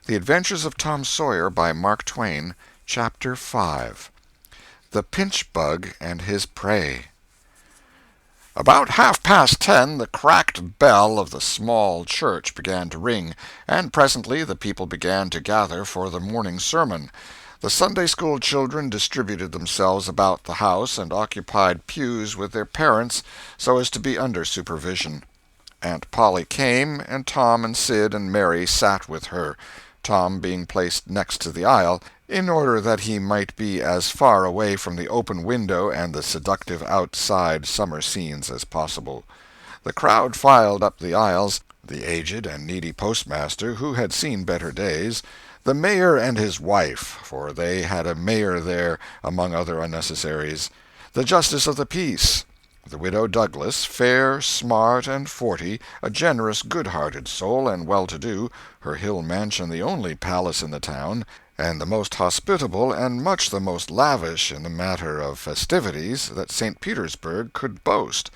The Adventures of Tom Sawyer by Mark Twain, Chapter 5. The Pinch-Bug and His Prey. About 10:30 the cracked bell of the small church began to ring, and presently the people began to gather for the morning sermon. The Sunday-school children distributed themselves about the house and occupied pews with their parents so as to be under supervision. Aunt Polly came, and Tom and Sid and Mary sat with her, Tom being placed next to the aisle, in order that he might be as far away from the open window and the seductive outside summer scenes as possible. The crowd filed up the aisles, the aged and needy postmaster, who had seen better days, the mayor and his wife, for they had a mayor there among other unnecessaries, the justice of the peace, the widow Douglas, fair, smart, and 40, a generous, good-hearted soul, and well-to-do, her hill mansion the only palace in the town, and the most hospitable and much the most lavish in the matter of festivities that St. Petersburg could boast,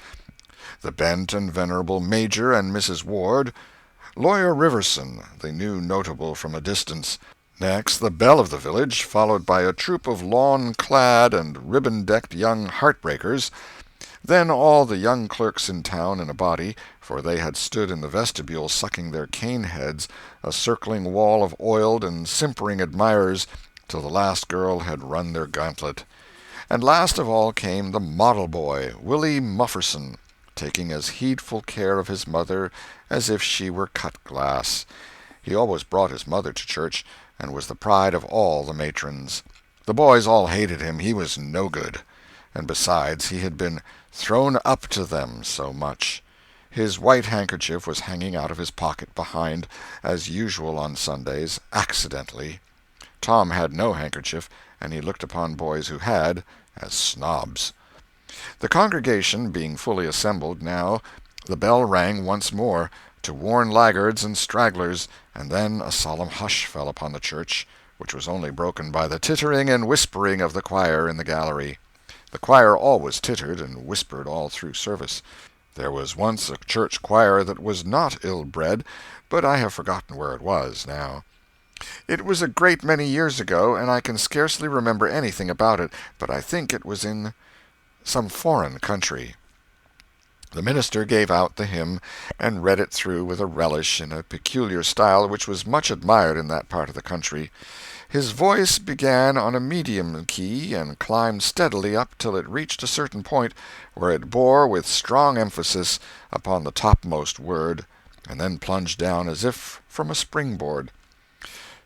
the bent and venerable Major and Mrs. Ward, Lawyer Riverson, the new notable from a distance. Next, the belle of the village, followed by a troop of lawn-clad and ribbon-decked young heartbreakers. Then all the young clerks in town in a body, for they had stood in the vestibule sucking their cane-heads, a circling wall of oiled and simpering admirers, till the last girl had run their gauntlet. And last of all came the model boy, Willie Mufferson, taking as heedful care of his mother as if she were cut glass. He always brought his mother to church, and was the pride of all the matrons. The boys all hated him, he was no good. And besides, he had been thrown up to them so much. His white handkerchief was hanging out of his pocket behind, as usual on Sundays, accidentally. Tom had no handkerchief, and he looked upon boys who had as snobs. The congregation being fully assembled now, the bell rang once more, to warn laggards and stragglers, and then a solemn hush fell upon the church, which was only broken by the tittering and whispering of the choir in the gallery. The choir always tittered and whispered all through service. There was once a church choir that was not ill-bred, but I have forgotten where it was now. It was a great many years ago, and I can scarcely remember anything about it, but I think it was in some foreign country. The minister gave out the hymn, and read it through with a relish in a peculiar style which was much admired in that part of the country. His voice began on a medium key and climbed steadily up till it reached a certain point, where it bore with strong emphasis upon the topmost word, and then plunged down as if from a springboard.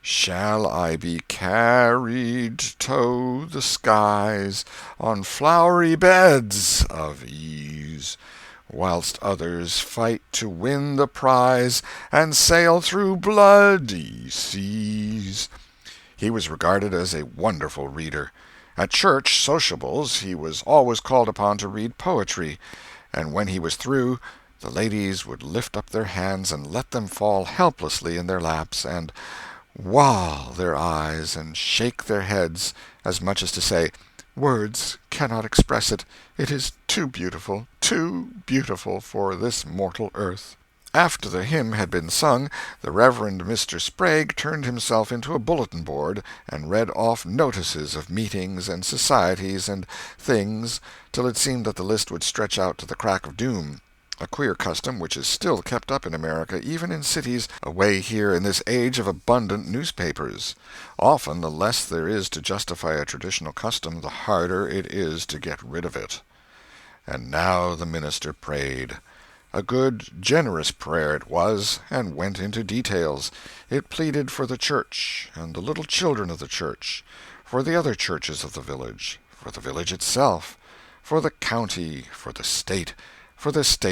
Shall I be carried to the skies on flowery beds of ease, whilst others fight to win the prize and sail through bloody seas? He was regarded as a wonderful reader. At church sociables he was always called upon to read poetry, and when he was through, the ladies would lift up their hands and let them fall helplessly in their laps, and wall their eyes and shake their heads, as much as to say, "Words cannot express it. It is too beautiful for this mortal earth." After the hymn had been sung, the Reverend Mr. Sprague turned himself into a bulletin board, and read off notices of meetings and societies and things, till it seemed that the list would stretch out to the crack of doom, a queer custom which is still kept up in America, even in cities away here in this age of abundant newspapers. Often the less there is to justify a traditional custom, the harder it is to get rid of it. And now the minister prayed. A good, generous prayer it was, and went into details. It pleaded for the church, and the little children of the church, for the other churches of the village, for the village itself, for the county, for the state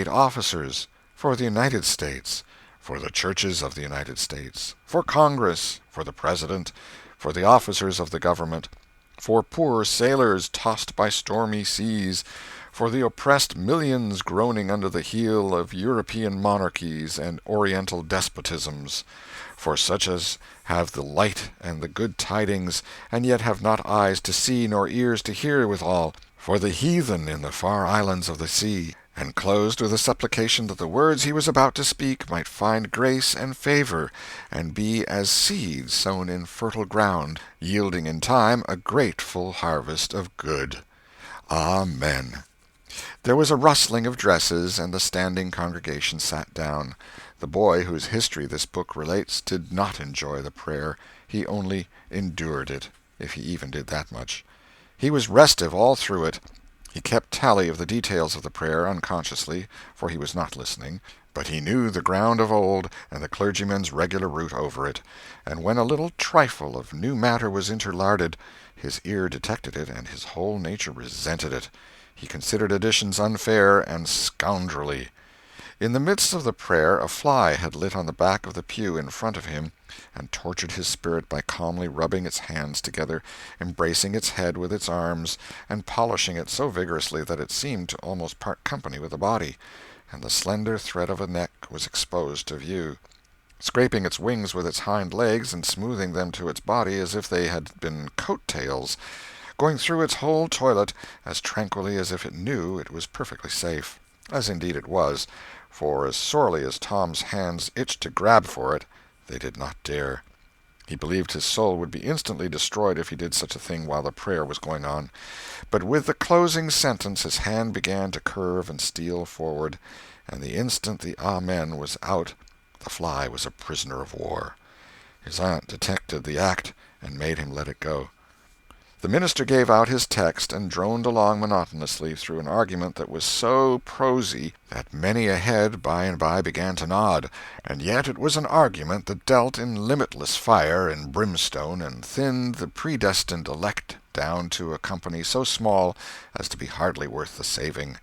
officers, for the United States, for the churches of the United States, for Congress, for the President, for the officers of the government, for poor sailors tossed by stormy seas, for the oppressed millions groaning under the heel of European monarchies and Oriental despotisms, for such as have the light and the good tidings, and yet have not eyes to see nor ears to hear withal, for the heathen in the far islands of the sea, and closed with a supplication that the words he was about to speak might find grace and favor, and be as seed sown in fertile ground, yielding in time a grateful harvest of good. Amen. There was a rustling of dresses, and the standing congregation sat down. The boy whose history this book relates did not enjoy the prayer. He only endured it, if he even did that much. He was restive all through it. He kept tally of the details of the prayer unconsciously, for he was not listening, but he knew the ground of old and the clergyman's regular route over it, and when a little trifle of new matter was interlarded, his ear detected it and his whole nature resented it. He considered additions unfair and scoundrelly. In the midst of the prayer a fly had lit on the back of the pew in front of him, and tortured his spirit by calmly rubbing its hands together, embracing its head with its arms, and polishing it so vigorously that it seemed to almost part company with the body, and the slender thread of a neck was exposed to view. Scraping its wings with its hind legs, and smoothing them to its body as if they had been coat-tails, going through its whole toilet as tranquilly as if it knew it was perfectly safe, as indeed it was, for as sorely as Tom's hands itched to grab for it, they did not dare. He believed his soul would be instantly destroyed if he did such a thing while the prayer was going on. But with the closing sentence his hand began to curve and steal forward, and the instant the Amen was out, the fly was a prisoner of war. His aunt detected the act and made him let it go. The minister gave out his text and droned along monotonously through an argument that was so prosy that many a head by and by began to nod, and yet it was an argument that dealt in limitless fire and brimstone and thinned the predestined elect down to a company so small as to be hardly worth the saving.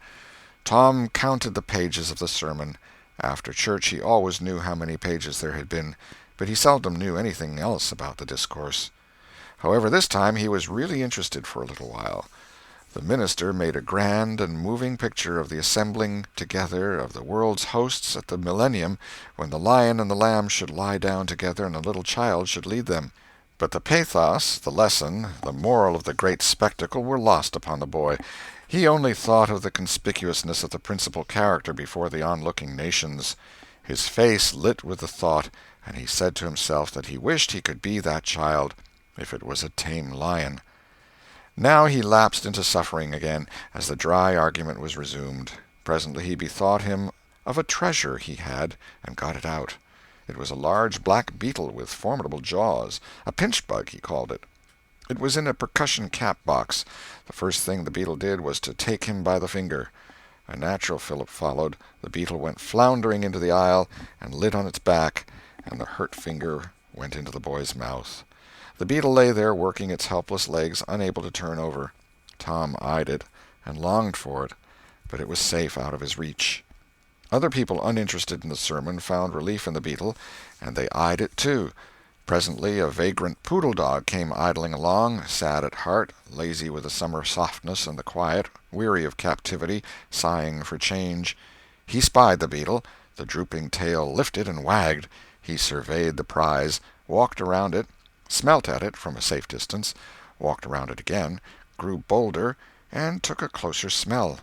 Tom counted the pages of the sermon. After church he always knew how many pages there had been, but he seldom knew anything else about the discourse. However, this time he was really interested for a little while. The minister made a grand and moving picture of the assembling together of the world's hosts at the millennium, when the lion and the lamb should lie down together and a little child should lead them. But the pathos, the lesson, the moral of the great spectacle were lost upon the boy. He only thought of the conspicuousness of the principal character before the onlooking nations. His face lit with the thought, and he said to himself that he wished he could be that child, if it was a tame lion. Now he lapsed into suffering again, as the dry argument was resumed. Presently he bethought him of a treasure he had, and got it out. It was a large black beetle with formidable jaws, a pinch-bug he called it. It was in a percussion cap box. The first thing the beetle did was to take him by the finger. A natural fillip followed. The beetle went floundering into the aisle, and lit on its back, and the hurt finger went into the boy's mouth. The beetle lay there working its helpless legs, unable to turn over. Tom eyed it, and longed for it, but it was safe out of his reach. Other people uninterested in the sermon found relief in the beetle, and they eyed it too. Presently a vagrant poodle dog came idling along, sad at heart, lazy with the summer softness and the quiet, weary of captivity, sighing for change. He spied the beetle. The drooping tail lifted and wagged. He surveyed the prize, walked around it, smelt at it from a safe distance, walked around it again, grew bolder, and took a closer smell,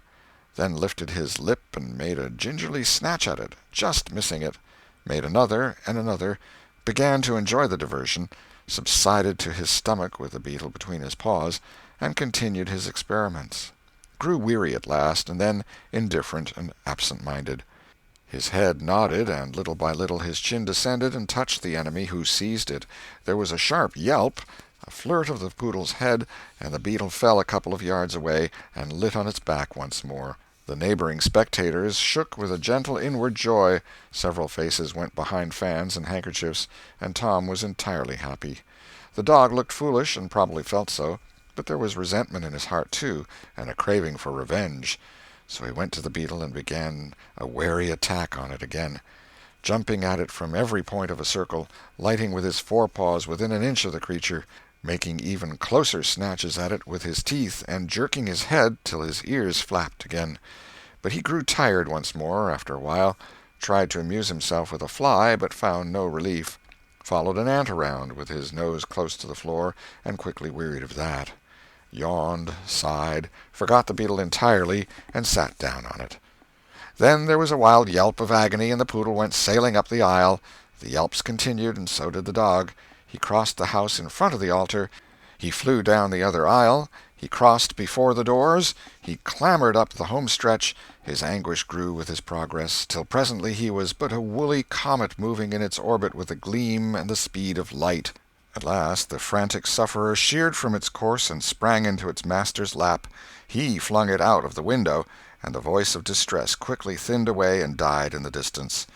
then lifted his lip and made a gingerly snatch at it, just missing it, made another and another, began to enjoy the diversion, subsided to his stomach with the beetle between his paws, and continued his experiments. Grew weary at last, and then indifferent and absent-minded. His head nodded, and little by little his chin descended and touched the enemy, who seized it. There was a sharp yelp, a flirt of the poodle's head, and the beetle fell a couple of yards away and lit on its back once more. The neighboring spectators shook with a gentle inward joy. Several faces went behind fans and handkerchiefs, and Tom was entirely happy. The dog looked foolish, and probably felt so, but there was resentment in his heart, too, and a craving for revenge. So he went to the beetle and began a wary attack on it again, jumping at it from every point of a circle, lighting with his forepaws within an inch of the creature, making even closer snatches at it with his teeth, and jerking his head till his ears flapped again. But he grew tired once more after a while, tried to amuse himself with a fly, but found no relief, followed an ant around with his nose close to the floor, and quickly wearied of that, yawned, sighed, forgot the beetle entirely, and sat down on it. Then there was a wild yelp of agony, and the poodle went sailing up the aisle. The yelps continued, and so did the dog. He crossed the house in front of the altar. He flew down the other aisle. He crossed before the doors. He clambered up the home stretch. His anguish grew with his progress, till presently he was but a woolly comet moving in its orbit with the gleam and the speed of light. At last the frantic sufferer sheered from its course and sprang into its master's lap. He flung it out of the window, and the voice of distress quickly thinned away and died in the distance.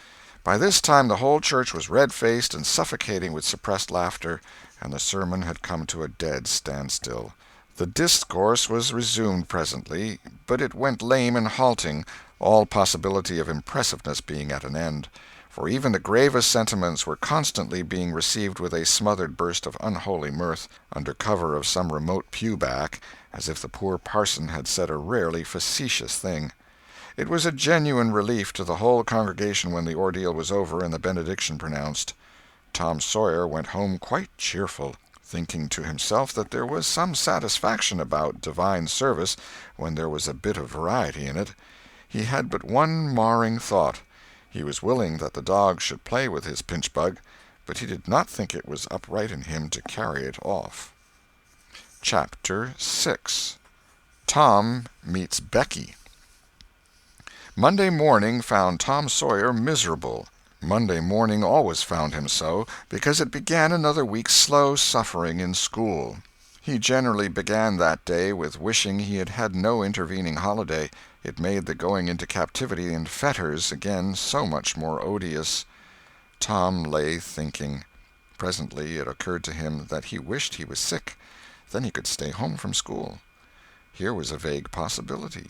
By this time the whole church was red-faced and suffocating with suppressed laughter, and the sermon had come to a dead standstill. The discourse was resumed presently, but it went lame and halting, all possibility of impressiveness being at an end, for even the gravest sentiments were constantly being received with a smothered burst of unholy mirth, under cover of some remote pew-back, as if the poor parson had said a rarely facetious thing. It was a genuine relief to the whole congregation when the ordeal was over and the benediction pronounced. Tom Sawyer went home quite cheerful, thinking to himself that there was some satisfaction about divine service when there was a bit of variety in it. He had but one marring thought. He was willing that the dog should play with his pinchbug, but he did not think it was upright in him to carry it off. Chapter 6. Tom Meets Becky. Monday morning found Tom Sawyer miserable. Monday morning always found him so, because it began another week's slow suffering in school. He generally began that day with wishing he had had no intervening holiday. It made the going into captivity and fetters again so much more odious. Tom lay thinking. Presently it occurred to him that he wished he was sick. Then he could stay home from school. Here was a vague possibility.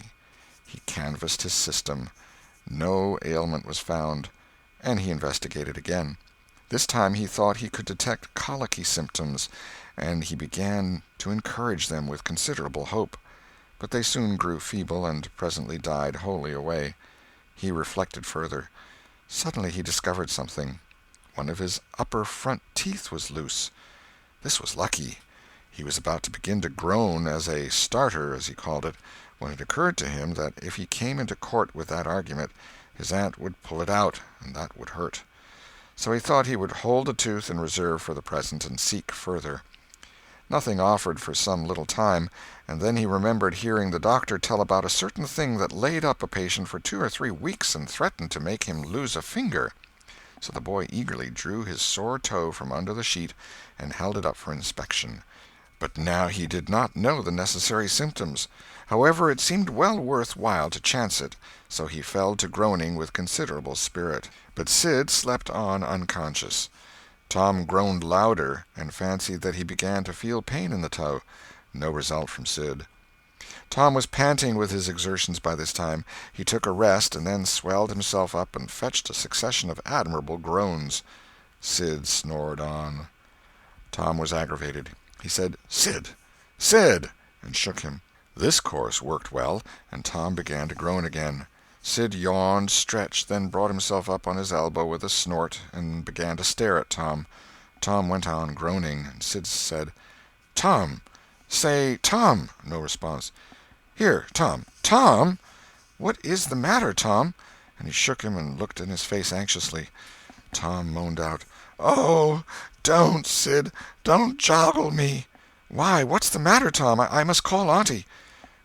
He canvassed his system. No ailment was found, and he investigated again. This time he thought he could detect colicky symptoms, and he began to encourage them with considerable hope. But they soon grew feeble and presently died wholly away. He reflected further. Suddenly he discovered something. One of his upper front teeth was loose. This was lucky. He was about to begin to groan as a starter, as he called it, when it occurred to him that if he came into court with that argument, his aunt would pull it out, and that would hurt. So he thought he would hold the tooth in reserve for the present and seek further. Nothing offered for some little time, and then he remembered hearing the doctor tell about a certain thing that laid up a patient for 2 or 3 weeks and threatened to make him lose a finger. So the boy eagerly drew his sore toe from under the sheet and held it up for inspection. But now he did not know the necessary symptoms. However, it seemed well worth while to chance it, so he fell to groaning with considerable spirit. But Sid slept on unconscious. Tom groaned louder, and fancied that he began to feel pain in the toe. No result from Sid. Tom was panting with his exertions by this time. He took a rest, and then swelled himself up and fetched a succession of admirable groans. Sid snored on. Tom was aggravated. He said, "Sid! Sid!" and shook him. This course worked well, and Tom began to groan again. Sid yawned, stretched, then brought himself up on his elbow with a snort, and began to stare at Tom. Tom went on groaning, and Sid said, "Tom! Say, Tom!" No response. "Here, Tom! Tom! What is the matter, Tom?" And he shook him and looked in his face anxiously. Tom moaned out, "Oh, don't, Sid! Don't joggle me!" "Why, what's the matter, Tom? I must call Auntie."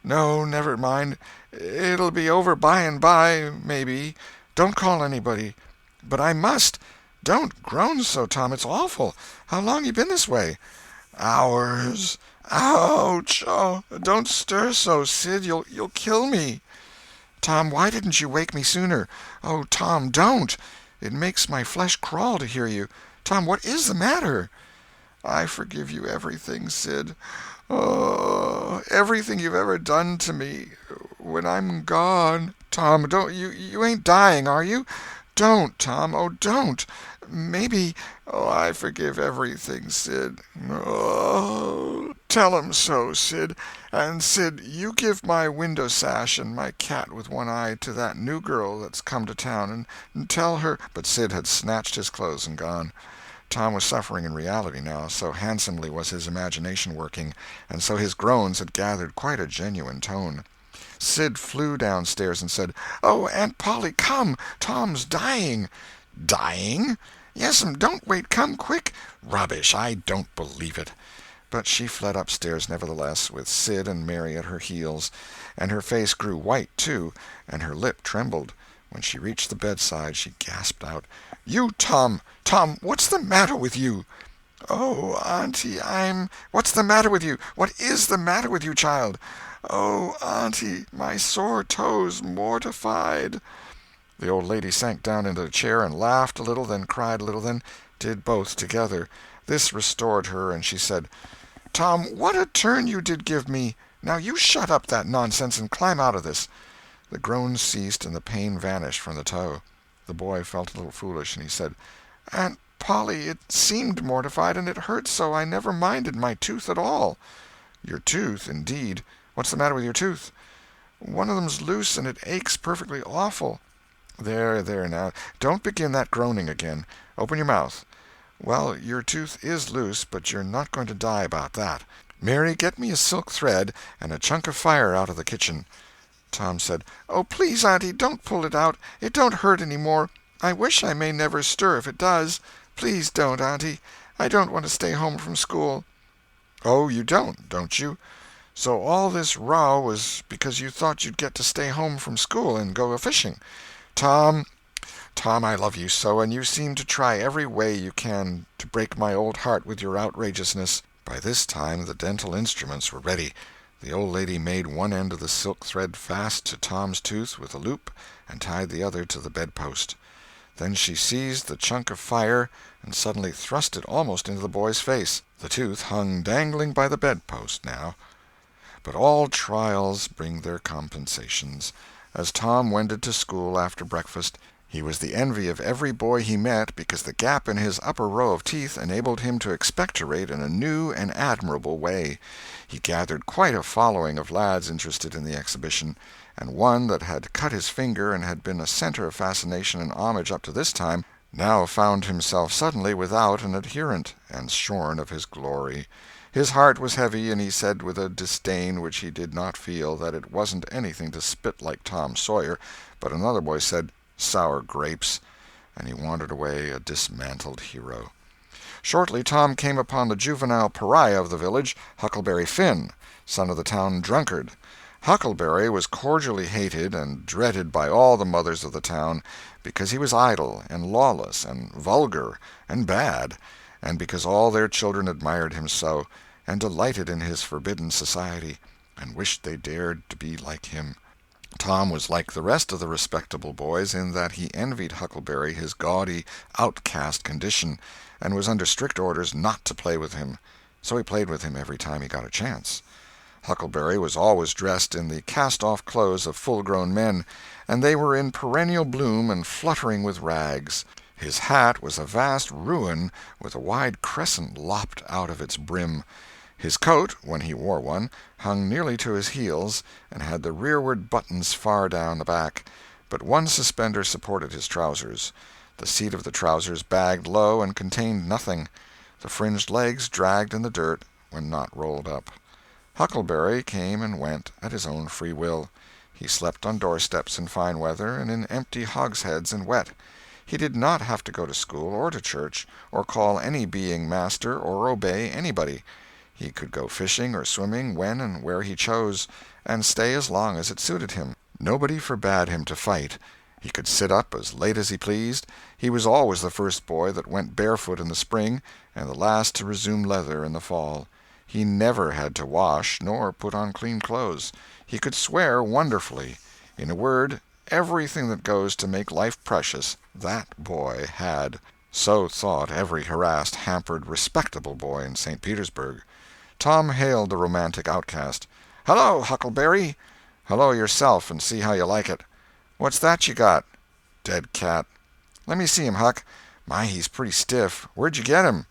"No, never mind. It'll be over by and by, maybe. Don't call anybody." "But I must. Don't groan so, Tom. It's awful. How long you been this way?" "Hours. Ouch! Oh, don't stir so, Sid. You'll kill me." "Tom, why didn't you wake me sooner? Oh, Tom, don't! It makes my flesh crawl to hear you. Tom, what is the matter?" "I forgive you everything, Sid. Oh, everything you've ever done to me. When I'm gone—" "Tom, don't you ain't dying, are you? Don't, Tom. Oh, don't. Maybe—" "Oh, I forgive everything, Sid. Oh, tell 'em so, Sid. And, Sid, you give my window sash and my cat with one eye to that new girl that's come to town, and tell her—" But Sid had snatched his clothes and gone. Tom was suffering in reality now, so handsomely was his imagination working, and so his groans had gathered quite a genuine tone. Sid flew downstairs and said, "Oh, Aunt Polly, come! Tom's dying." "Dying?" "Yes'm, don't wait, come quick." "Rubbish, I don't believe it." But she fled upstairs nevertheless, with Sid and Mary at her heels, and her face grew white, too, and her lip trembled. When she reached the bedside she gasped out, "You, Tom! Tom, what's the matter with you?" "Oh, Auntie, What's the matter with you? What is the matter with you, child?" "Oh, Auntie, my sore toes, mortified." The old lady sank down into a chair and laughed a little, then cried a little, then did both together. This restored her, and she said, "Tom, what a turn you did give me! Now you shut up that nonsense and climb out of this." The groans ceased and the pain vanished from the toe. The boy felt a little foolish, and he said, "Aunt Polly, it seemed mortified, and it hurt so I never minded my tooth at all." "Your tooth, indeed! What's the matter with your tooth?" "One of them's loose, and it aches perfectly awful." "There, there, now, don't begin that groaning again. Open your mouth." "Well, your tooth is loose, but you're not going to die about that. Mary, get me a silk thread and a chunk of fire out of the kitchen." Tom said, "Oh, please, Auntie, don't pull it out. It don't hurt any more. I wish I may never stir if it does. Please don't, Auntie. I don't want to stay home from school." "Oh, you don't you? So all this row was because you thought you'd get to stay home from school and go a-fishing. Tom, Tom, I love you so, and you seem to try every way you can to break my old heart with your outrageousness." By this time the dental instruments were ready. The old lady made one end of the silk thread fast to Tom's tooth with a loop and tied the other to the bedpost. Then she seized the chunk of fire and suddenly thrust it almost into the boy's face. The tooth hung dangling by the bedpost now. But all trials bring their compensations. As Tom wended to school after breakfast, he was the envy of every boy he met because the gap in his upper row of teeth enabled him to expectorate in a new and admirable way. He gathered quite a following of lads interested in the exhibition, and one that had cut his finger and had been a center of fascination and homage up to this time, now found himself suddenly without an adherent, and shorn of his glory. His heart was heavy, and he said with a disdain which he did not feel that it wasn't anything to spit like Tom Sawyer, but another boy said, "Sour grapes," and he wandered away a dismantled hero. Shortly Tom came upon the juvenile pariah of the village, Huckleberry Finn, son of the town drunkard. Huckleberry was cordially hated and dreaded by all the mothers of the town because he was idle and lawless and vulgar and bad, and because all their children admired him so, and delighted in his forbidden society, and wished they dared to be like him. Tom was like the rest of the respectable boys in that he envied Huckleberry his gaudy, outcast condition, and was under strict orders not to play with him. So he played with him every time he got a chance. Huckleberry was always dressed in the cast-off clothes of full-grown men, and they were in perennial bloom and fluttering with rags. His hat was a vast ruin with a wide crescent lopped out of its brim. His coat, when he wore one, hung nearly to his heels, and had the rearward buttons far down the back, but one suspender supported his trousers. The seat of the trousers bagged low and contained nothing. The fringed legs dragged in the dirt when not rolled up. Huckleberry came and went at his own free will. He slept on doorsteps in fine weather and in empty hogsheads in wet. He did not have to go to school or to church, or call any being master, or obey anybody. He could go fishing or swimming when and where he chose, and stay as long as it suited him. Nobody forbade him to fight. He could sit up as late as he pleased. He was always the first boy that went barefoot in the spring, and the last to resume leather in the fall. He never had to wash, nor put on clean clothes. He could swear wonderfully. In a word, everything that goes to make life precious, that boy had. So thought every harassed, hampered, respectable boy in St. Petersburg. Tom hailed the romantic outcast. "Hello, Huckleberry." "Hello yourself, and see how you like it." "What's that you got?" "Dead cat." "Let me see him, Huck. My, he's pretty stiff. Where'd you get him?"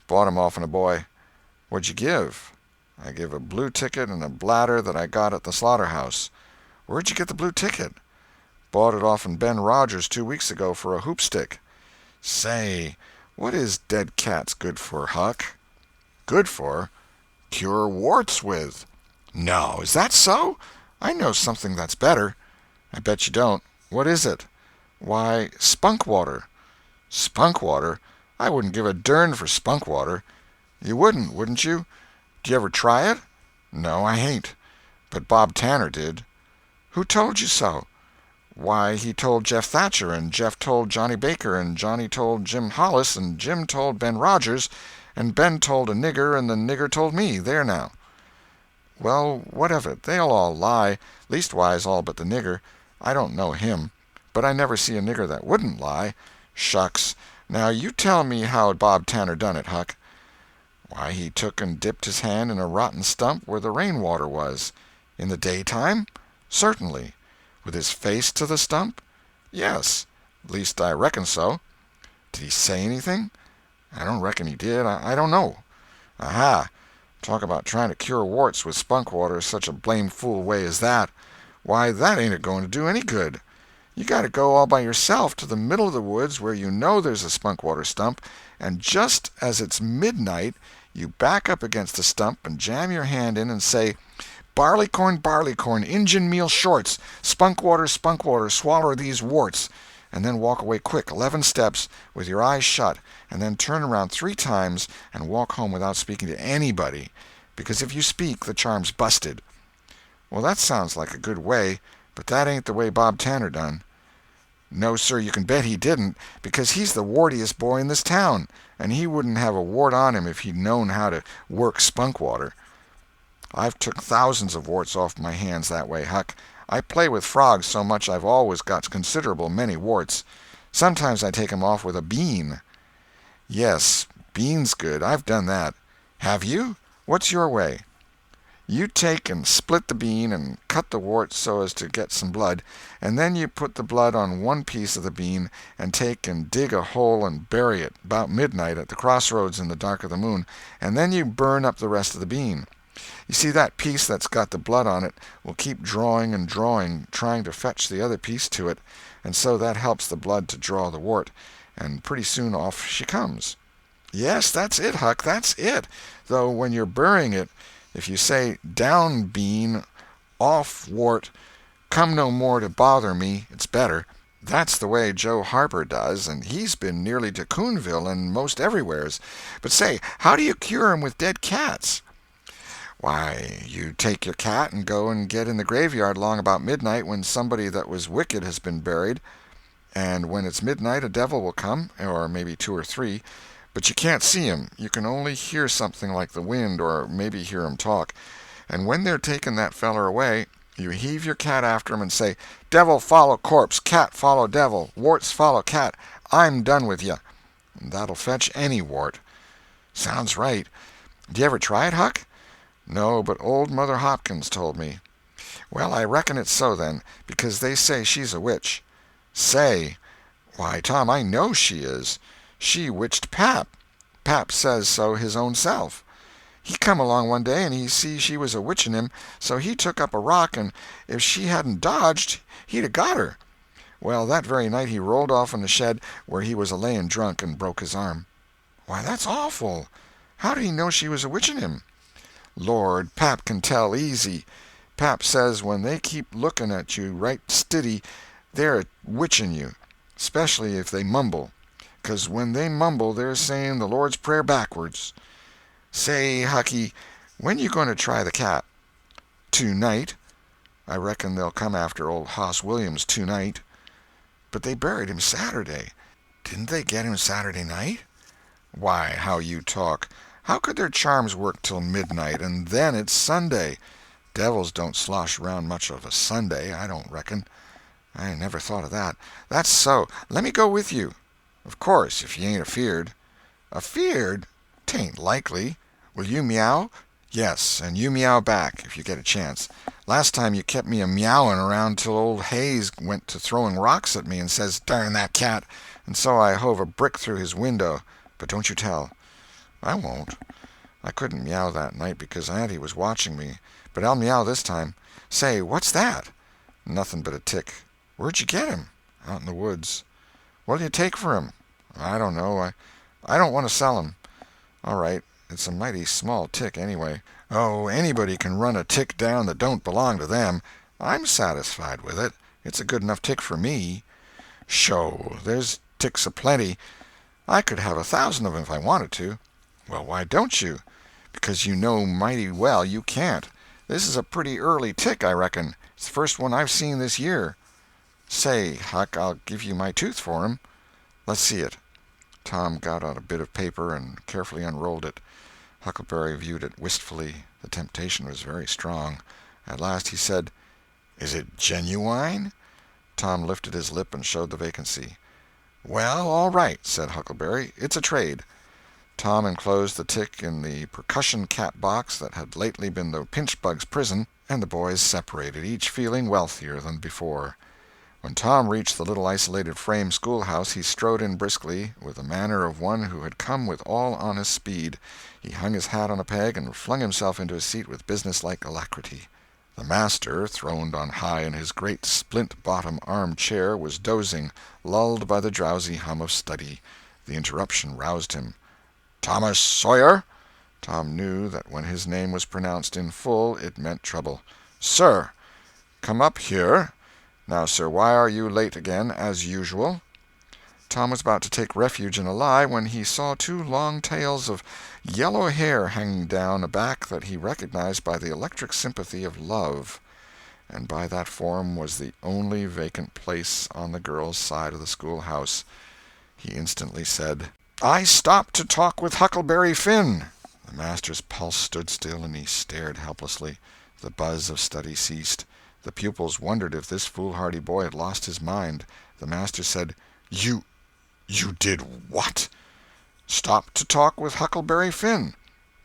"Bought him off'n a boy." "What'd you give?" "I give a blue ticket and a bladder that I got at the slaughterhouse." "Where'd you get the blue ticket?" "Bought it off'n Ben Rogers 2 weeks ago for a hoopstick." "Say, what is dead cats good for, Huck?" "Good for? Cure warts with." "No, is that so? I know something that's better." "I bet you don't. What is it?" "Why, spunk water." "Spunk water? I wouldn't give a dern for spunk water." "You wouldn't you? Do you ever try it?" "No, I hain't. But Bob Tanner did." "Who told you so?" "Why, he told Jeff Thatcher, and Jeff told Johnny Baker, and Johnny told Jim Hollis, and Jim told Ben Rogers, and Ben told a nigger, and the nigger told me. There now." "Well, what of it? They'll all lie. Leastwise all but the nigger. I don't know him. But I never see a nigger that wouldn't lie." "Shucks! Now you tell me how Bob Tanner done it, Huck." "Why, he took and dipped his hand in a rotten stump where the rain-water was." "In the daytime?" "Certainly." "With his face to the stump?" "Yes. Least I reckon so." "Did he say anything?" "I don't reckon he did. I don't know." "Aha! Talk about trying to cure warts with spunk water such a blame fool way as that. Why, that ain't a-going to do any good. You got to go all by yourself to the middle of the woods where you know there's a spunk water stump, and just as it's midnight you back up against the stump and jam your hand in and say, 'Barleycorn, barleycorn, Injun meal shorts, spunk water, swaller these warts,' and then walk away quick 11 steps with your eyes shut, and then turn around 3 times and walk home without speaking to anybody, because if you speak the charm's busted." "Well, that sounds like a good way, but that ain't the way Bob Tanner done." "No, sir, you can bet he didn't, because he's the wartiest boy in this town, and he wouldn't have a wart on him if he'd known how to work spunk water. I've took thousands of warts off my hands that way, Huck. I play with frogs so much I've always got considerable many warts. Sometimes I take 'em off with a bean." "Yes, bean's good. I've done that." "Have you? What's your way?" "You take and split the bean and cut the wart so as to get some blood, and then you put the blood on one piece of the bean and take and dig a hole and bury it, 'bout midnight at the crossroads in the dark of the moon, and then you burn up the rest of the bean. You see, that piece that's got the blood on it will keep drawing and drawing, trying to fetch the other piece to it, and so that helps the blood to draw the wart, and pretty soon off she comes." "Yes, that's it, Huck, that's it. Though when you're burying it, if you say, 'Down bean, off wart, come no more to bother me,' it's better. That's the way Joe Harper does, and he's been nearly to Coonville and most everywheres. But say, how do you cure 'em with dead cats?" "Why, you take your cat and go and get in the graveyard long about midnight when somebody that was wicked has been buried. And when it's midnight a devil will come, or maybe 2 or 3, but you can't see 'em. You can only hear something like the wind, or maybe hear 'em talk. And when they're taking that feller away, you heave your cat after 'em and say, 'Devil follow corpse, cat follow devil, warts follow cat, I'm done with you.' And that'll fetch any wart." "Sounds right. Did you ever try it, Huck?" "No, but old Mother Hopkins told me." "Well, I reckon it's so, then, because they say she's a witch." "Say! Why, Tom, I know she is. She witched Pap. Pap says so his own self. He come along one day and he see she was a witching him, so he took up a rock, and if she hadn't dodged he'd a got her. Well, that very night he rolled off in the shed where he was a-laying drunk and broke his arm." "Why, that's awful. How did he know she was a witching him?" "Lord, Pap can tell easy. Pap says when they keep looking at you right stiddy they're a-witching you, especially if they mumble. 'Cause when they mumble they're saying the Lord's Prayer backwards. Say, Hucky, when you going to try the cat?" "Tonight. I reckon they'll come after old Hoss Williams tonight." "But they buried him Saturday. Didn't they get him Saturday night?" "Why, how you talk! How could their charms work till midnight, and then it's Sunday? Devils don't slosh around much of a Sunday, I don't reckon." "I never thought of that." "That's so. Let me go with you." "Of course, if you ain't afeard." "Afeard? 'Tain't likely. Will you meow?" "Yes, and you meow back, if you get a chance. Last time you kept me a-meowing around till old Hayes went to throwing rocks at me and says, 'Darn that cat,' and so I hove a brick through his window. But don't you tell." "I won't. I couldn't meow that night because Auntie was watching me, but I'll meow this time. Say, what's that?" "Nothing but a tick." "Where'd you get him?" "Out in the woods." "What'll you take for him?" "I don't know. I don't want to sell him." "All right. It's a mighty small tick, anyway." "Oh, anybody can run a tick down that don't belong to them. I'm satisfied with it. It's a good enough tick for me." "Sho, there's ticks a-plenty. I could have 1,000 of 'em if I wanted to." "Well, why don't you?" "Because you know mighty well you can't. This is a pretty early tick, I reckon. It's the first one I've seen this year." "Say, Huck, I'll give you my tooth for 'em." "Let's see it." Tom got out a bit of paper and carefully unrolled it. Huckleberry viewed it wistfully. The temptation was very strong. At last he said, "Is it genuine?" Tom lifted his lip and showed the vacancy. "Well, all right," said Huckleberry. "It's a trade." Tom enclosed the tick in the percussion cap box that had lately been the pinchbug's prison, and the boys separated, each feeling wealthier than before. When Tom reached the little isolated frame schoolhouse, he strode in briskly, with the manner of one who had come with all honest speed. He hung his hat on a peg and flung himself into his seat with businesslike alacrity. The master, throned on high in his great splint-bottom arm-chair, was dozing, lulled by the drowsy hum of study. The interruption roused him. "Thomas Sawyer?" Tom knew that when his name was pronounced in full it meant trouble. "Sir." "Come up here. Now, sir, why are you late again, as usual?" Tom was about to take refuge in a lie when he saw 2 long tails of yellow hair hanging down a back that he recognized by the electric sympathy of love. And by that form was the only vacant place on the girl's side of the schoolhouse. He instantly said, "I stopped to talk with Huckleberry Finn." The master's pulse stood still, and he stared helplessly. The buzz of study ceased. The pupils wondered if this foolhardy boy had lost his mind. The master said, You did what?" "Stopped to talk with Huckleberry Finn."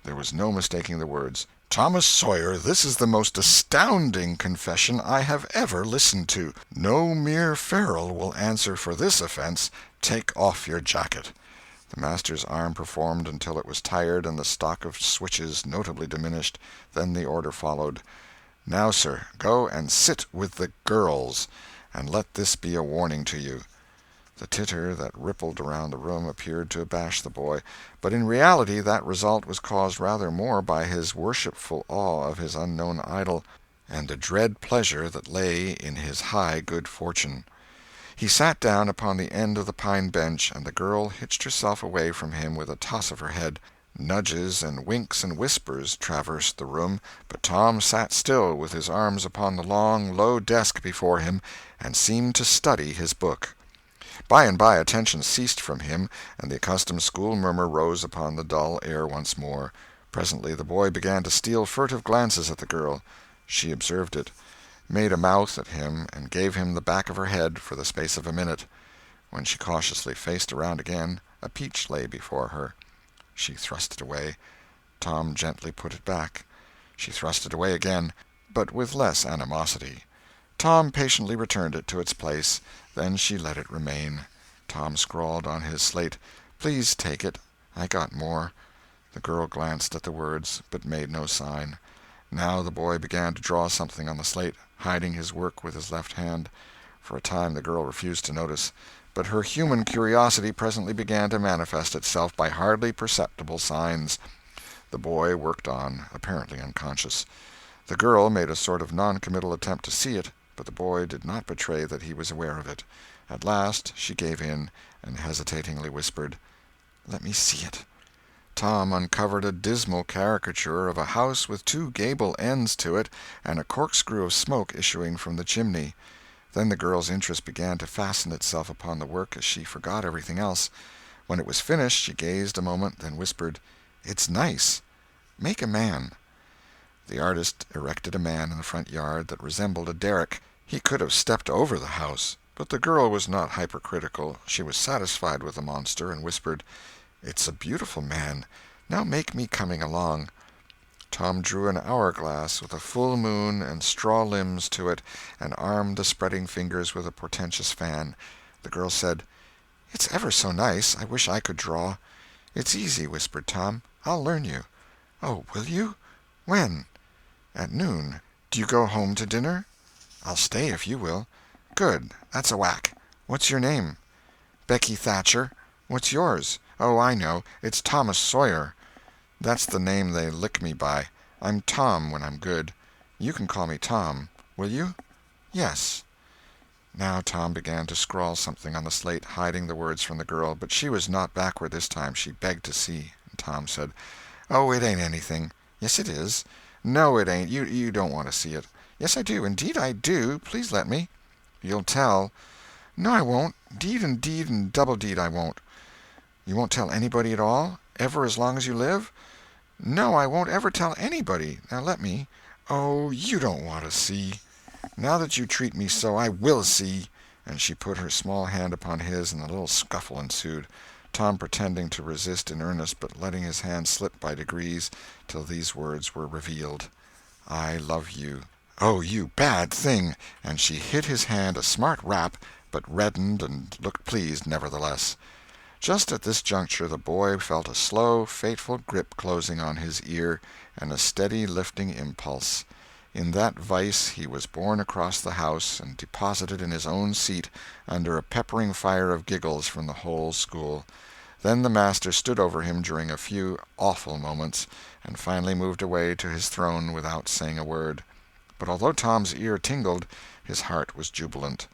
There was no mistaking the words. "Thomas Sawyer, this is the most astounding confession I have ever listened to. No mere ferule will answer for this offense. Take off your jacket." The master's arm performed until it was tired and the stock of switches notably diminished. Then the order followed. "Now, sir, go and sit with the girls, and let this be a warning to you." The titter that rippled around the room appeared to abash the boy, but in reality that result was caused rather more by his worshipful awe of his unknown idol, and the dread pleasure that lay in his high good fortune. He sat down upon the end of the pine bench, and the girl hitched herself away from him with a toss of her head. Nudges and winks and whispers traversed the room, but Tom sat still with his arms upon the long, low desk before him, and seemed to study his book. By and by attention ceased from him, and the accustomed school murmur rose upon the dull air once more. Presently the boy began to steal furtive glances at the girl. She observed it, made a mouth at him, and gave him the back of her head for the space of a minute. When she cautiously faced around again, a peach lay before her. She thrust it away. Tom gently put it back. She thrust it away again, but with less animosity. Tom patiently returned it to its place. Then she let it remain. Tom scrawled on his slate, "Please take it. I got more." The girl glanced at the words, but made no sign. Now the boy began to draw something on the slate, hiding his work with his left hand. For a time the girl refused to notice, but her human curiosity presently began to manifest itself by hardly perceptible signs. The boy worked on, apparently unconscious. The girl made a sort of non-committal attempt to see it, but the boy did not betray that he was aware of it. At last she gave in, and hesitatingly whispered, "Let me see it." Tom uncovered a dismal caricature of a house with 2 gable ends to it, and a corkscrew of smoke issuing from the chimney. Then the girl's interest began to fasten itself upon the work as she forgot everything else. When it was finished she gazed a moment, then whispered, "It's nice. Make a man." The artist erected a man in the front yard that resembled a derrick. He could have stepped over the house, but the girl was not hypercritical. She was satisfied with the monster, and whispered, "It's a beautiful man. Now make me coming along." Tom drew an hourglass with a full moon and straw limbs to it, and armed the spreading fingers with a portentous fan. The girl said, "It's ever so nice. I wish I could draw." "It's easy," whispered Tom. "I'll learn you." "Oh, will you? When?" "At noon. Do you go home to dinner?" "I'll stay if you will." "Good. That's a whack. What's your name?" "Becky Thatcher." "What's yours?" "Oh, I know. It's Thomas Sawyer." "That's the name they lick me by. I'm Tom when I'm good. You can call me Tom. Will you?" Yes." Now Tom began to scrawl something on the slate, hiding the words from the girl, but she was not backward this time. She begged to see. And Tom said, "Oh, it ain't anything." "Yes, it is." "No, it ain't. You don't want to see it." "Yes, I do. Indeed I do. Please let me." "You'll tell." "No, I won't. Deed and double deed I won't." "You won't tell anybody at all? Ever as long as you live?" "No, I won't ever tell anybody. Now let me." "Oh, you don't want to see." "Now that you treat me so, I will see." And she put her small hand upon his, and a little scuffle ensued, Tom pretending to resist in earnest, but letting his hand slip by degrees till these words were revealed: "I love you." "Oh, you bad thing!" And she hit his hand a smart rap, but reddened and looked pleased nevertheless. Just at this juncture the boy felt a slow, fateful grip closing on his ear, and a steady lifting impulse. In that vice he was borne across the house and deposited in his own seat, under a peppering fire of giggles from the whole school. Then the master stood over him during a few awful moments, and finally moved away to his throne without saying a word. But although Tom's ear tingled, his heart was jubilant.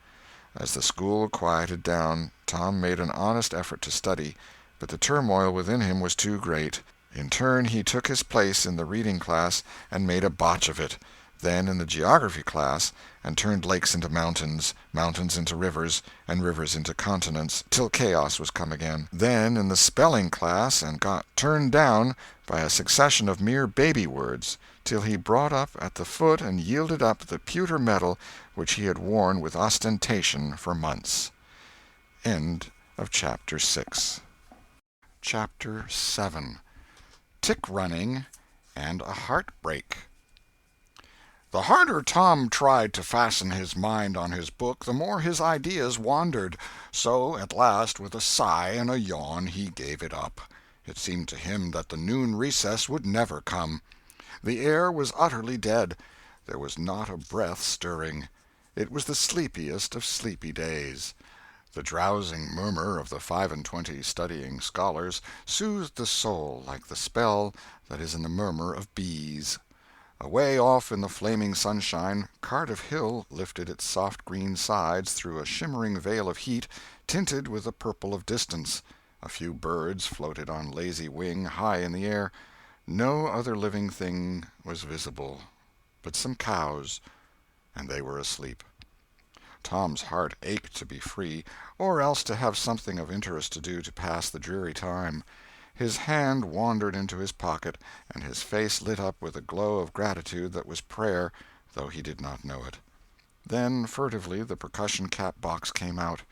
As the school quieted down, Tom made an honest effort to study, but the turmoil within him was too great. In turn he took his place in the reading class and made a botch of it, then in the geography class, and turned lakes into mountains, mountains into rivers, and rivers into continents, till chaos was come again. Then in the spelling class, and got turned down by a succession of mere baby words, till he brought up at the foot and yielded up the pewter medal which he had worn with ostentation for months. End of Chapter 6. Chapter 7. Tick-running and a Heartbreak. The harder Tom tried to fasten his mind on his book, the more his ideas wandered. So, at last, with a sigh and a yawn, he gave it up. It seemed to him that the noon recess would never come. The air was utterly dead. There was not a breath stirring. It was the sleepiest of sleepy days. The drowsing murmur of the 25 studying scholars soothed the soul like the spell that is in the murmur of bees. Away off in the flaming sunshine, Cardiff Hill lifted its soft green sides through a shimmering veil of heat, tinted with the purple of distance. A few birds floated on lazy wing high in the air. No other living thing was visible but some cows, and they were asleep. Tom's heart ached to be free, or else to have something of interest to do to pass the dreary time. His hand wandered into his pocket, and his face lit up with a glow of gratitude that was prayer, though he did not know it. Then furtively the percussion cap box came out.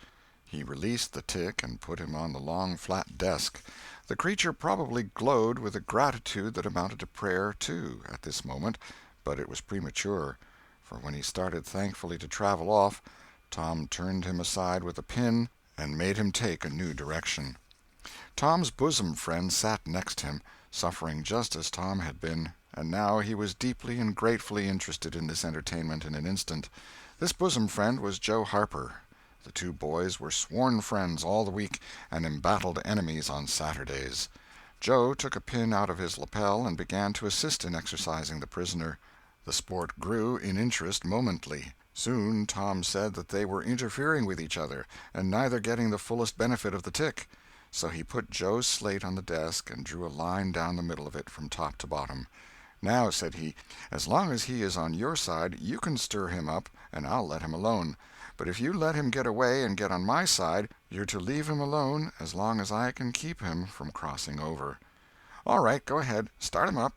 He released the tick and put him on the long flat desk. The creature probably glowed with a gratitude that amounted to prayer, too, at this moment, but it was premature, for when he started thankfully to travel off, Tom turned him aside with a pin and made him take a new direction. Tom's bosom friend sat next him, suffering just as Tom had been, and now he was deeply and gratefully interested in this entertainment in an instant. This bosom friend was Joe Harper. The two boys were sworn friends all the week, and embattled enemies on Saturdays. Joe took a pin out of his lapel and began to assist in exercising the prisoner. The sport grew in interest momently. Soon Tom said that they were interfering with each other, and neither getting the fullest benefit of the tick. So he put Joe's slate on the desk and drew a line down the middle of it from top to bottom. "Now," said he, "as long as he is on your side, you can stir him up, and I'll let him alone. But if you let him get away and get on my side, you're to leave him alone as long as I can keep him from crossing over." "All right, go ahead. Start him up."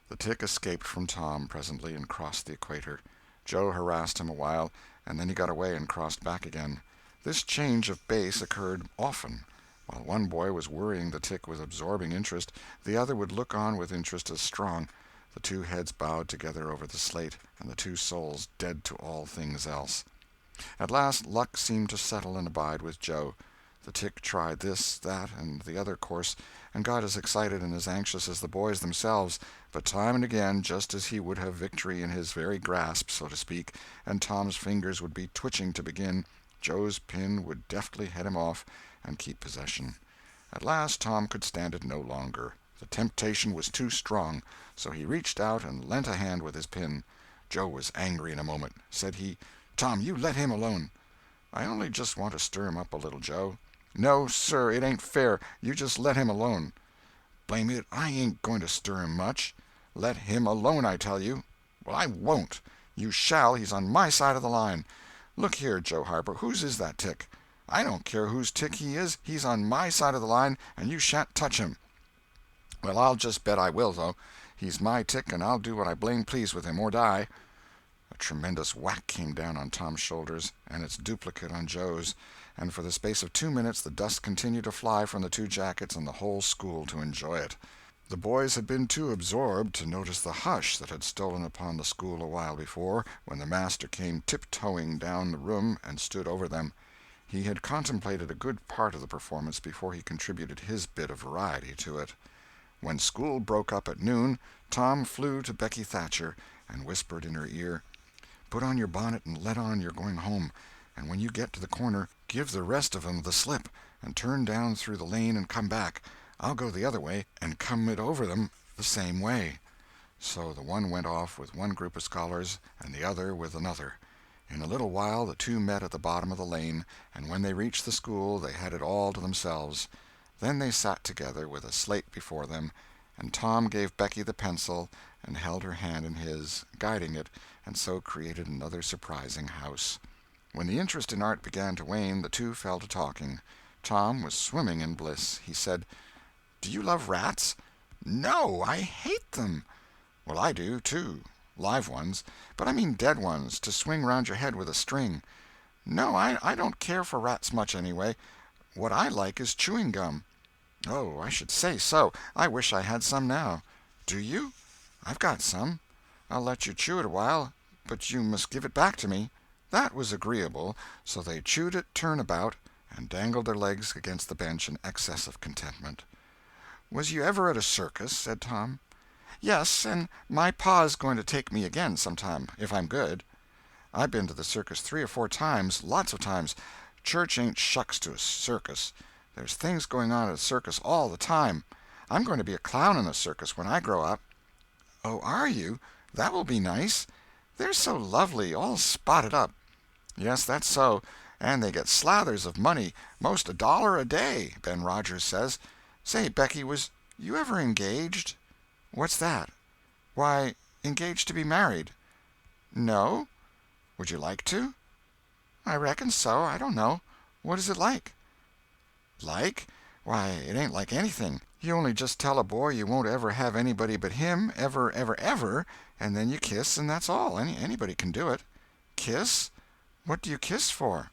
The tick escaped from Tom presently and crossed the equator. Joe harassed him a while, and then he got away and crossed back again. This change of base occurred often. While one boy was worrying the tick with absorbing interest, the other would look on with interest as strong. The two heads bowed together over the slate, and the two souls dead to all things else. At last luck seemed to settle and abide with Joe. The tick tried this, that, and the other course, and got as excited and as anxious as the boys themselves, but time and again, just as he would have victory in his very grasp, so to speak, and Tom's fingers would be twitching to begin, Joe's pin would deftly head him off and keep possession. At last Tom could stand it no longer. The temptation was too strong, so he reached out and lent a hand with his pin. Joe was angry in a moment. Said he, Tom, you let him alone." "I only just want to stir him up a little, Joe." "No, sir, it ain't fair. You just let him alone." "Blame it, I ain't going to stir him much." "Let him alone, I tell you." "Well, I won't." "You shall. He's on my side of the line." "Look here, Joe Harper, whose is that tick?" "I don't care whose tick he is. He's on my side of the line, and you shan't touch him." "Well, I'll just bet I will, though. He's my tick, and I'll do what I blame please with him, or die." A tremendous whack came down on Tom's shoulders, and its duplicate on Joe's, and for the space of 2 minutes the dust continued to fly from the two jackets and the whole school to enjoy it. The boys had been too absorbed to notice the hush that had stolen upon the school a while before, when the master came tiptoeing down the room and stood over them. He had contemplated a good part of the performance before he contributed his bit of variety to it. When school broke up at noon, Tom flew to Becky Thatcher and whispered in her ear, "Put on your bonnet and let on you're going home, and when you get to the corner, give the rest of 'em the slip, and turn down through the lane and come back. I'll go the other way, and come it over them the same way." So the one went off with one group of scholars, and the other with another. In a little while the two met at the bottom of the lane, and when they reached the school they had it all to themselves. Then they sat together with a slate before them, and Tom gave Becky the pencil and held her hand in his, guiding it, and so created another surprising house. When the interest in art began to wane, the two fell to talking. Tom was swimming in bliss. He said, "Do you love rats?" "No, I hate them." "Well, I do, too. Live ones. But I mean dead ones, to swing round your head with a string." "No, I don't care for rats much, anyway. What I like is chewing gum." "Oh, I should say so. I wish I had some now." "Do you?" "I've got some." "I'll let you chew it a while, but you must give it back to me." That was agreeable, so they chewed it turn about, and dangled their legs against the bench in excess of contentment. "Was you ever at a circus?" said Tom. "Yes, and my pa's going to take me again sometime, if I'm good." "I've been to the circus 3 or 4 times, lots of times. Church ain't shucks to a circus. There's things going on at a circus all the time. I'm going to be a clown in a circus when I grow up." "Oh, are you? That will be nice. They're so lovely, all spotted up." "Yes, that's so. And they get slathers of money, most $1 a day, Ben Rogers says. Say, Becky, was you ever engaged?" "What's that?" "Why, engaged to be married." "No? Would you like to?" "I reckon so. I don't know. What is it like?" "Like? Why, it ain't like anything. You only just tell a boy you won't ever have anybody but him, ever, ever, ever, and then you kiss, and that's all. Anybody can do it." "Kiss? What do you kiss for?"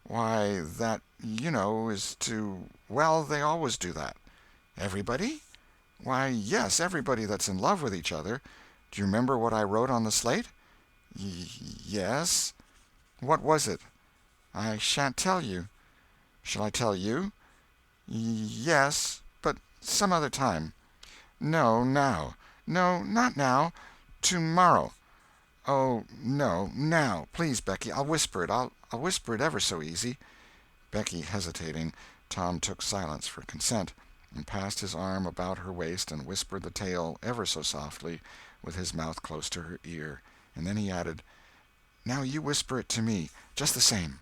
"Why, that, you know, is to— well, they always do that." "Everybody?" "Why, yes, everybody that's in love with each other. Do you remember what I wrote on the slate?" Yes." "What was it?" "I shan't tell you." "Shall I tell you?" Yes, but some other time." "No, now." "No, not now. Tomorrow." "Oh, no, now. Please, Becky, I'll whisper it. I'll whisper it ever so easy." Becky hesitating, Tom took silence for consent, and passed his arm about her waist and whispered the tale ever so softly, with his mouth close to her ear, and then he added, "Now you whisper it to me, just the same."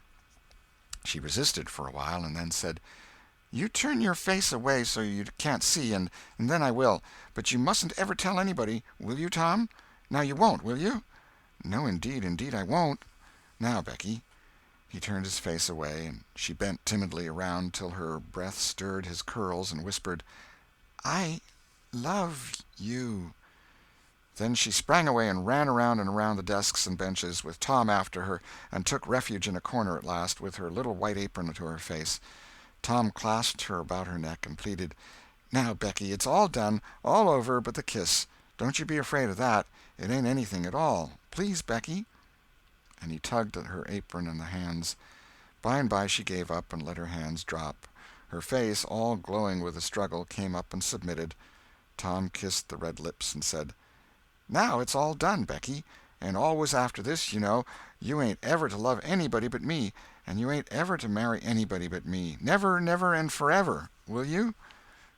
She resisted for a while, and then said, "You turn your face away so you can't see, and then I will. But you mustn't ever tell anybody, will you, Tom? Now you won't, will you?" "No, indeed I won't. Now, Becky." He turned his face away, and she bent timidly around till her breath stirred his curls, and whispered, "I love you." Then she sprang away and ran around and around the desks and benches, with Tom after her, and took refuge in a corner at last, with her little white apron to her face. Tom clasped her about her neck and pleaded, "Now, Becky, it's all done, all over but the kiss. Don't you be afraid of that. It ain't anything at all. Please, Becky." And he tugged at her apron and the hands. By and by she gave up and let her hands drop. Her face, all glowing with the struggle, came up and submitted. Tom kissed the red lips and said, "Now it's all done, Becky. And always after this, you know, you ain't ever to love anybody but me, and you ain't ever to marry anybody but me. Never, never, and forever. Will you?"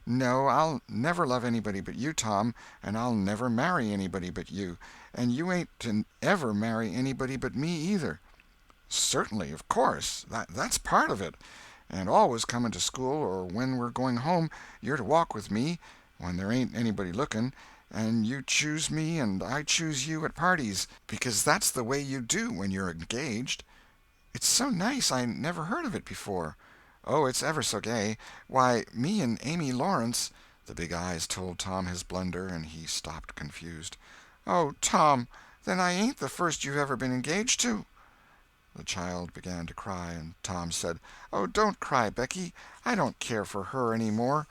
"No, I'll never love anybody but you, Tom, and I'll never marry anybody but you, and you ain't to ever marry anybody but me, either." "Certainly, of course. That's part of it. And always coming to school, or when we're going home, you're to walk with me, when there ain't anybody looking, and you choose me and I choose you at parties, because that's the way you do when you're engaged. It's so nice, I never heard of it before." "Oh, it's ever so gay. Why, me and Amy Lawrence—" The big eyes told Tom his blunder, and he stopped confused. "Oh, Tom, then I ain't the first you've ever been engaged to." The child began to cry, and Tom said, "Oh, don't cry, Becky. I don't care for her any more."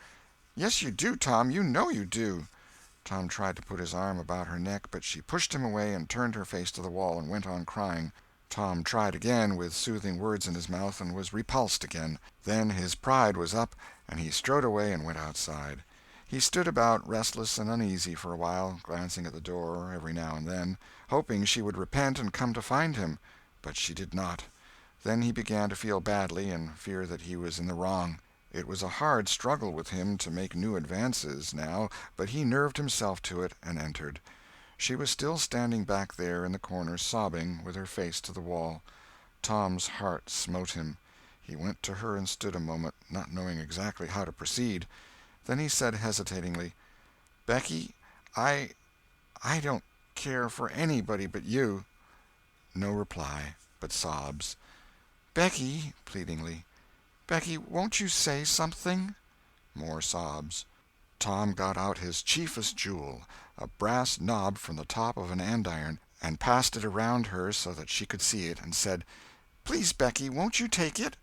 "Yes, you do, Tom. You know you do." Tom tried to put his arm about her neck, but she pushed him away and turned her face to the wall and went on crying. Tom tried again, with soothing words in his mouth, and was repulsed again. Then his pride was up, and he strode away and went outside. He stood about, restless and uneasy, for a while, glancing at the door every now and then, hoping she would repent and come to find him. But she did not. Then he began to feel badly, and fear that he was in the wrong. It was a hard struggle with him to make new advances, now, but he nerved himself to it, and entered. She was still standing back there in the corner, sobbing, with her face to the wall. Tom's heart smote him. He went to her and stood a moment, not knowing exactly how to proceed. Then he said hesitatingly, "Becky, I don't care for anybody but you." No reply, but sobs. "Becky," pleadingly, "Becky, won't you say something?" More sobs. Tom got out his chiefest jewel, a brass knob from the top of an andiron, and passed it around her so that she could see it, and said, "Please, Becky, won't you take it?"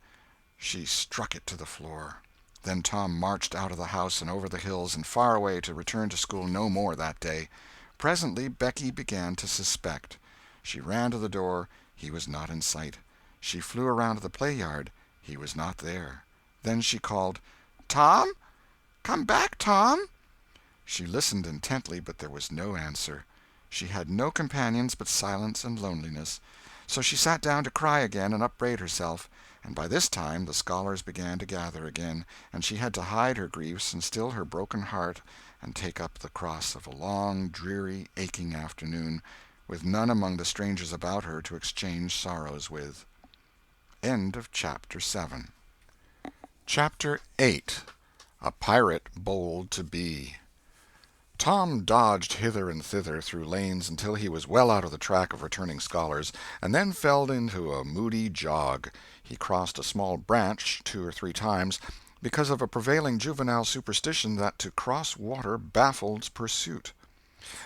She struck it to the floor. Then Tom marched out of the house and over the hills and far away, to return to school no more that day. Presently Becky began to suspect. She ran to the door. He was not in sight. She flew around to the play-yard. He was not there. Then she called, "Tom? Come back, Tom!" She listened intently, but there was no answer. She had no companions but silence and loneliness. So she sat down to cry again and upbraid herself, and by this time the scholars began to gather again, and she had to hide her griefs and still her broken heart and take up the cross of a long, dreary, aching afternoon, with none among the strangers about her to exchange sorrows with. End of Chapter 7. Chapter 8. A Pirate Bold to Be. Tom dodged hither and thither through lanes until he was well out of the track of returning scholars, and then fell into a moody jog. He crossed a small branch 2 or 3 times, because of a prevailing juvenile superstition that to cross water baffles pursuit.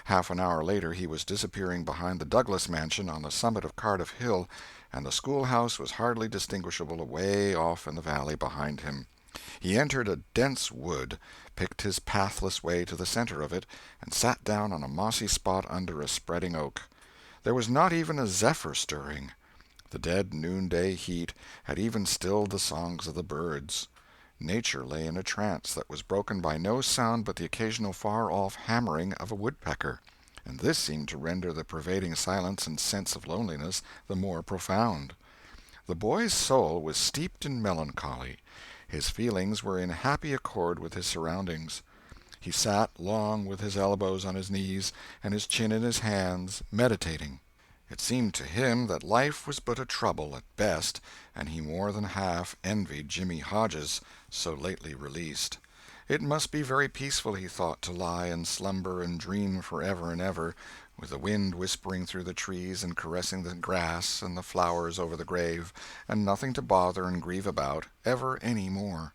Half an hour later he was disappearing behind the Douglas mansion on the summit of Cardiff Hill, and the schoolhouse was hardly distinguishable away off in the valley behind him. He entered a dense wood, picked his pathless way to the center of it, and sat down on a mossy spot under a spreading oak. There was not even a zephyr stirring. The dead noonday heat had even stilled the songs of the birds. Nature lay in a trance that was broken by no sound but the occasional far-off hammering of a woodpecker, and this seemed to render the pervading silence and sense of loneliness the more profound. The boy's soul was steeped in melancholy. His feelings were in happy accord with his surroundings. He sat long with his elbows on his knees and his chin in his hands, meditating. It seemed to him that life was but a trouble at best, and he more than half envied Jimmy Hodges, so lately released. It must be very peaceful, he thought, to lie and slumber and dream forever and ever, with the wind whispering through the trees and caressing the grass and the flowers over the grave, and nothing to bother and grieve about, ever any more.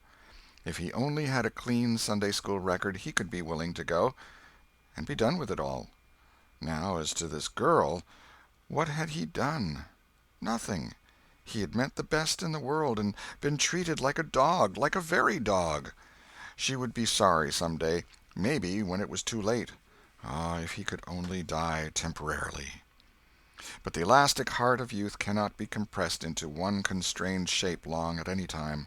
If he only had a clean Sunday-school record, he could be willing to go, and be done with it all. Now, as to this girl, what had he done? Nothing. He had meant the best in the world, and been treated like a dog, like a very dog. She would be sorry some day, maybe when it was too late. Ah, if he could only die temporarily. But the elastic heart of youth cannot be compressed into one constrained shape long at any time.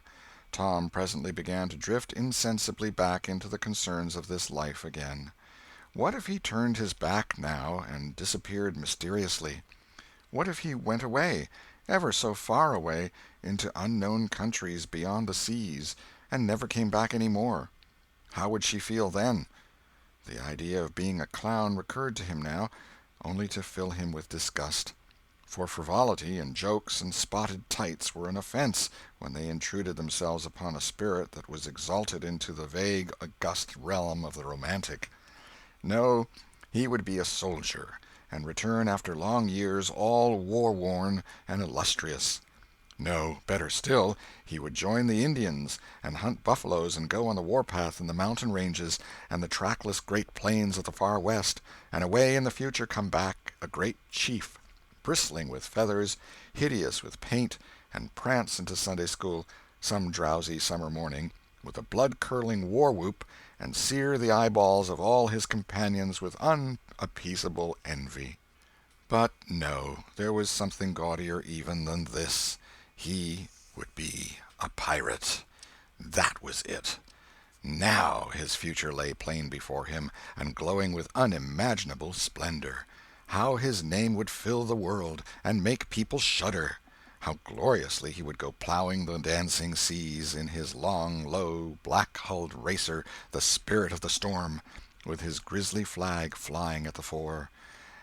Tom presently began to drift insensibly back into the concerns of this life again. What if he turned his back now, and disappeared mysteriously? What if he went away, ever so far away, into unknown countries beyond the seas, and never came back any more? How would she feel then? The idea of being a clown recurred to him now, only to fill him with disgust. for frivolity and jokes and spotted tights were an offense when they intruded themselves upon a spirit that was exalted into the vague, august realm of the romantic. No, he would be a soldier, and return after long years all war-worn and illustrious. No, better still, he would join the Indians, and hunt buffaloes and go on the warpath in the mountain ranges and the trackless great plains of the far west, and away in the future come back a great chief, bristling with feathers, hideous with paint, and prance into Sunday school some drowsy summer morning, with a blood-curdling war-whoop, and sear the eyeballs of all his companions with unappeasable envy. But no, there was something gaudier even than this. He would be a pirate. That was it. Now his future lay plain before him, and glowing with unimaginable splendor. How his name would fill the world, and make people shudder! How gloriously he would go plowing the dancing seas in his long, low, black-hulled racer, the Spirit of the Storm, with his grisly flag flying at the fore.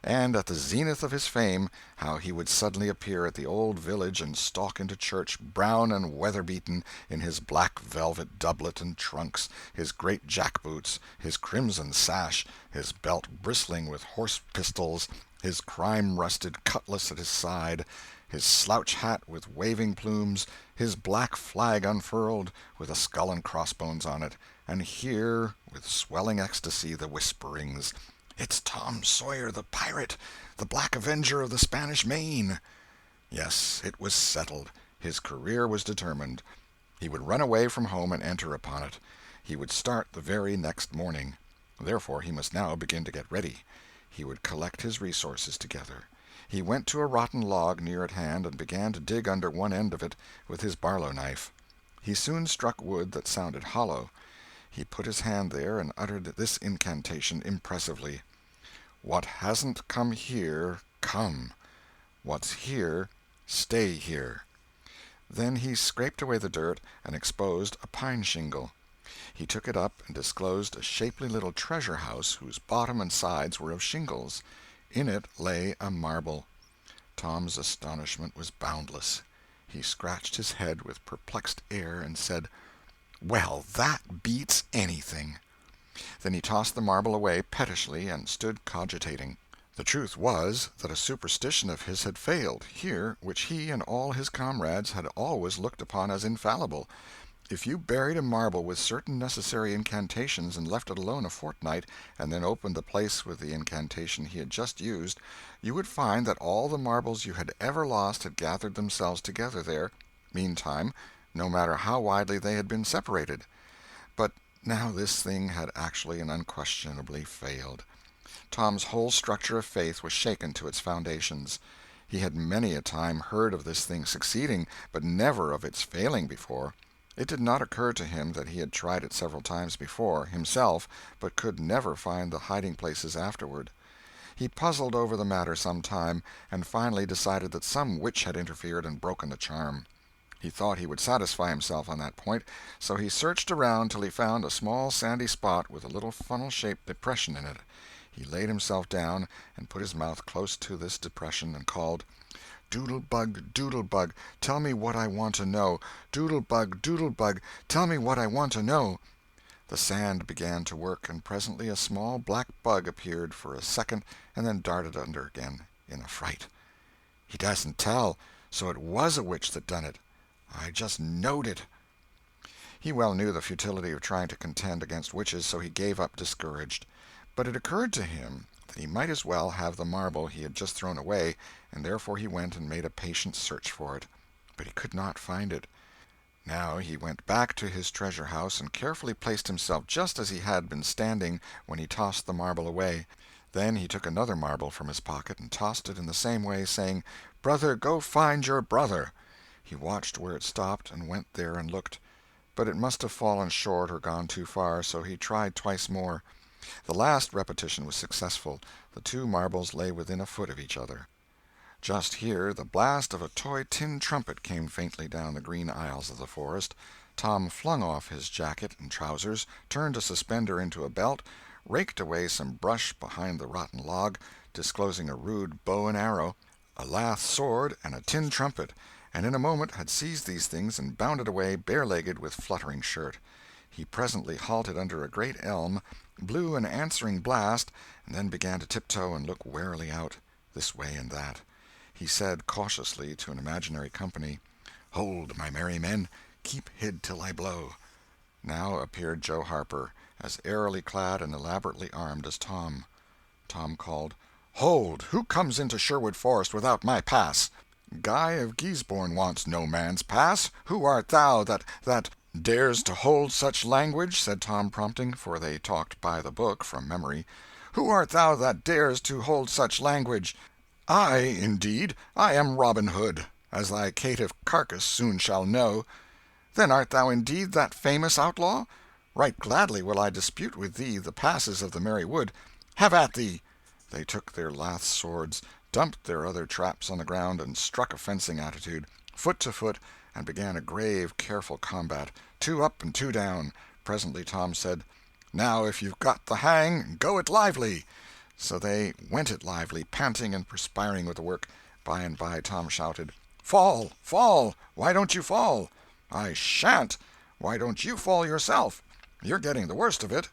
And at the zenith of his fame, how he would suddenly appear at the old village and stalk into church, brown and weather-beaten, in his black velvet doublet and trunks, his great jack-boots, his crimson sash, his belt bristling with horse-pistols, his crime-rusted cutlass at his side, his slouch hat with waving plumes, his black flag unfurled, with a skull and crossbones on it, and hear, with swelling ecstasy, the whisperings, "It's Tom Sawyer the pirate, the Black Avenger of the Spanish Main!" Yes, it was settled. His career was determined. He would run away from home and enter upon it. He would start the very next morning. Therefore he must now begin to get ready. He would collect his resources together. He went to a rotten log near at hand and began to dig under one end of it with his barlow knife. He soon struck wood that sounded hollow. He put his hand there and uttered this incantation impressively: "What hasn't come here, come. What's here, stay here." Then he scraped away the dirt and exposed a pine shingle. He took it up and disclosed a shapely little treasure-house whose bottom and sides were of shingles. In it lay a marble. Tom's astonishment was boundless. He scratched his head with perplexed air and said, "Well, that beats anything." Then he tossed the marble away pettishly and stood cogitating. The truth was that a superstition of his had failed, here, which he and all his comrades had always looked upon as infallible. If you buried a marble with certain necessary incantations and left it alone a fortnight, and then opened the place with the incantation he had just used, you would find that all the marbles you had ever lost had gathered themselves together there, meantime, no matter how widely they had been separated. But now this thing had actually and unquestionably failed. Tom's whole structure of faith was shaken to its foundations. He had many a time heard of this thing succeeding, but never of its failing before. It did not occur to him that he had tried it several times before, himself, but could never find the hiding-places afterward. He puzzled over the matter some time, and finally decided that some witch had interfered and broken the charm. He thought he would satisfy himself on that point, so he searched around till he found a small sandy spot with a little funnel-shaped depression in it. He laid himself down and put his mouth close to this depression and called, "Doodle-bug, doodle-bug, tell me what I want to know. Doodle-bug, doodle-bug, tell me what I want to know." The sand began to work, and presently a small black bug appeared for a second and then darted under again in a fright. "He doesn't tell, so it was a witch that done it. I just knowed it." He well knew the futility of trying to contend against witches, so he gave up discouraged. But it occurred to him that he might as well have the marble he had just thrown away, and therefore he went and made a patient search for it. But he could not find it. Now he went back to his treasure-house and carefully placed himself just as he had been standing when he tossed the marble away. Then he took another marble from his pocket and tossed it in the same way, saying, "Brother, go find your brother." He watched where it stopped, and went there and looked. But it must have fallen short or gone too far, so he tried twice more. The last repetition was successful. The two marbles lay within a foot of each other. Just here the blast of a toy tin trumpet came faintly down the green aisles of the forest. Tom flung off his jacket and trousers, turned a suspender into a belt, raked away some brush behind the rotten log, disclosing a rude bow and arrow, a lath sword, and a tin trumpet, and in a moment had seized these things and bounded away bare-legged with fluttering shirt. He presently halted under a great elm, blew an answering blast, and then began to tiptoe and look warily out, this way and that. He said cautiously to an imaginary company, "Hold, my merry men, keep hid till I blow." Now appeared Joe Harper, as airily clad and elaborately armed as Tom. Tom called, "Hold! Who comes into Sherwood Forest without my pass?" "Guy of Guisborne wants no man's pass. Who art thou that dares to hold such language?" said Tom, prompting, for they talked by the book from memory. "Who art thou that dares to hold such language?" "I, indeed. I am Robin Hood, as thy caitiff carcass soon shall know." "Then art thou indeed that famous outlaw? Right gladly will I dispute with thee the passes of the merry wood. Have at thee!" They took their lath swords, dumped their other traps on the ground, and struck a fencing attitude, foot to foot, and began a grave, careful combat, two up and two down. Presently Tom said, "Now if you've got the hang, go it lively." So they went it lively, panting and perspiring with the work. By and by Tom shouted, "Fall! Fall! Why don't you fall?" "I shan't." "Why don't you fall yourself?" "You're getting the worst of it."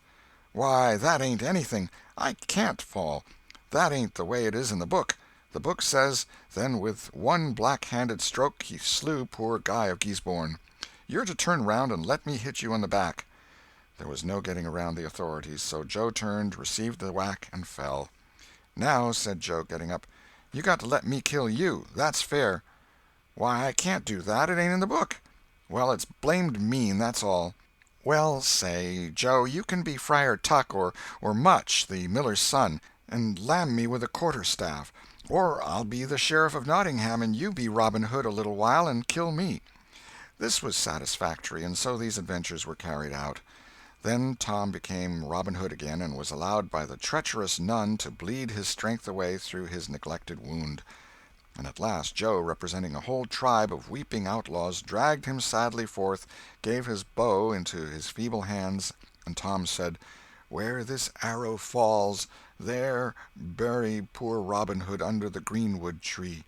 "Why, that ain't anything. I can't fall. That ain't the way it is in the book. The book says, then with one black-handed stroke he slew poor Guy of Guisborne. You're to turn round and let me hit you on the back." There was no getting around the authorities, so Joe turned, received the whack, and fell. "Now," said Joe, getting up, "you got to let me kill you. That's fair." "Why, I can't do that. It ain't in the book." "Well, it's blamed mean, that's all." "Well, say, Joe, you can be Friar Tuck or Much, the miller's son, and lam me with a quarter-staff. Or I'll be the Sheriff of Nottingham, and you be Robin Hood a little while and kill me." This was satisfactory, and so these adventures were carried out. Then Tom became Robin Hood again, and was allowed by the treacherous nun to bleed his strength away through his neglected wound. And at last Joe, representing a whole tribe of weeping outlaws, dragged him sadly forth, gave his bow into his feeble hands, and Tom said, "Where this arrow falls, there bury poor Robin Hood under the greenwood tree."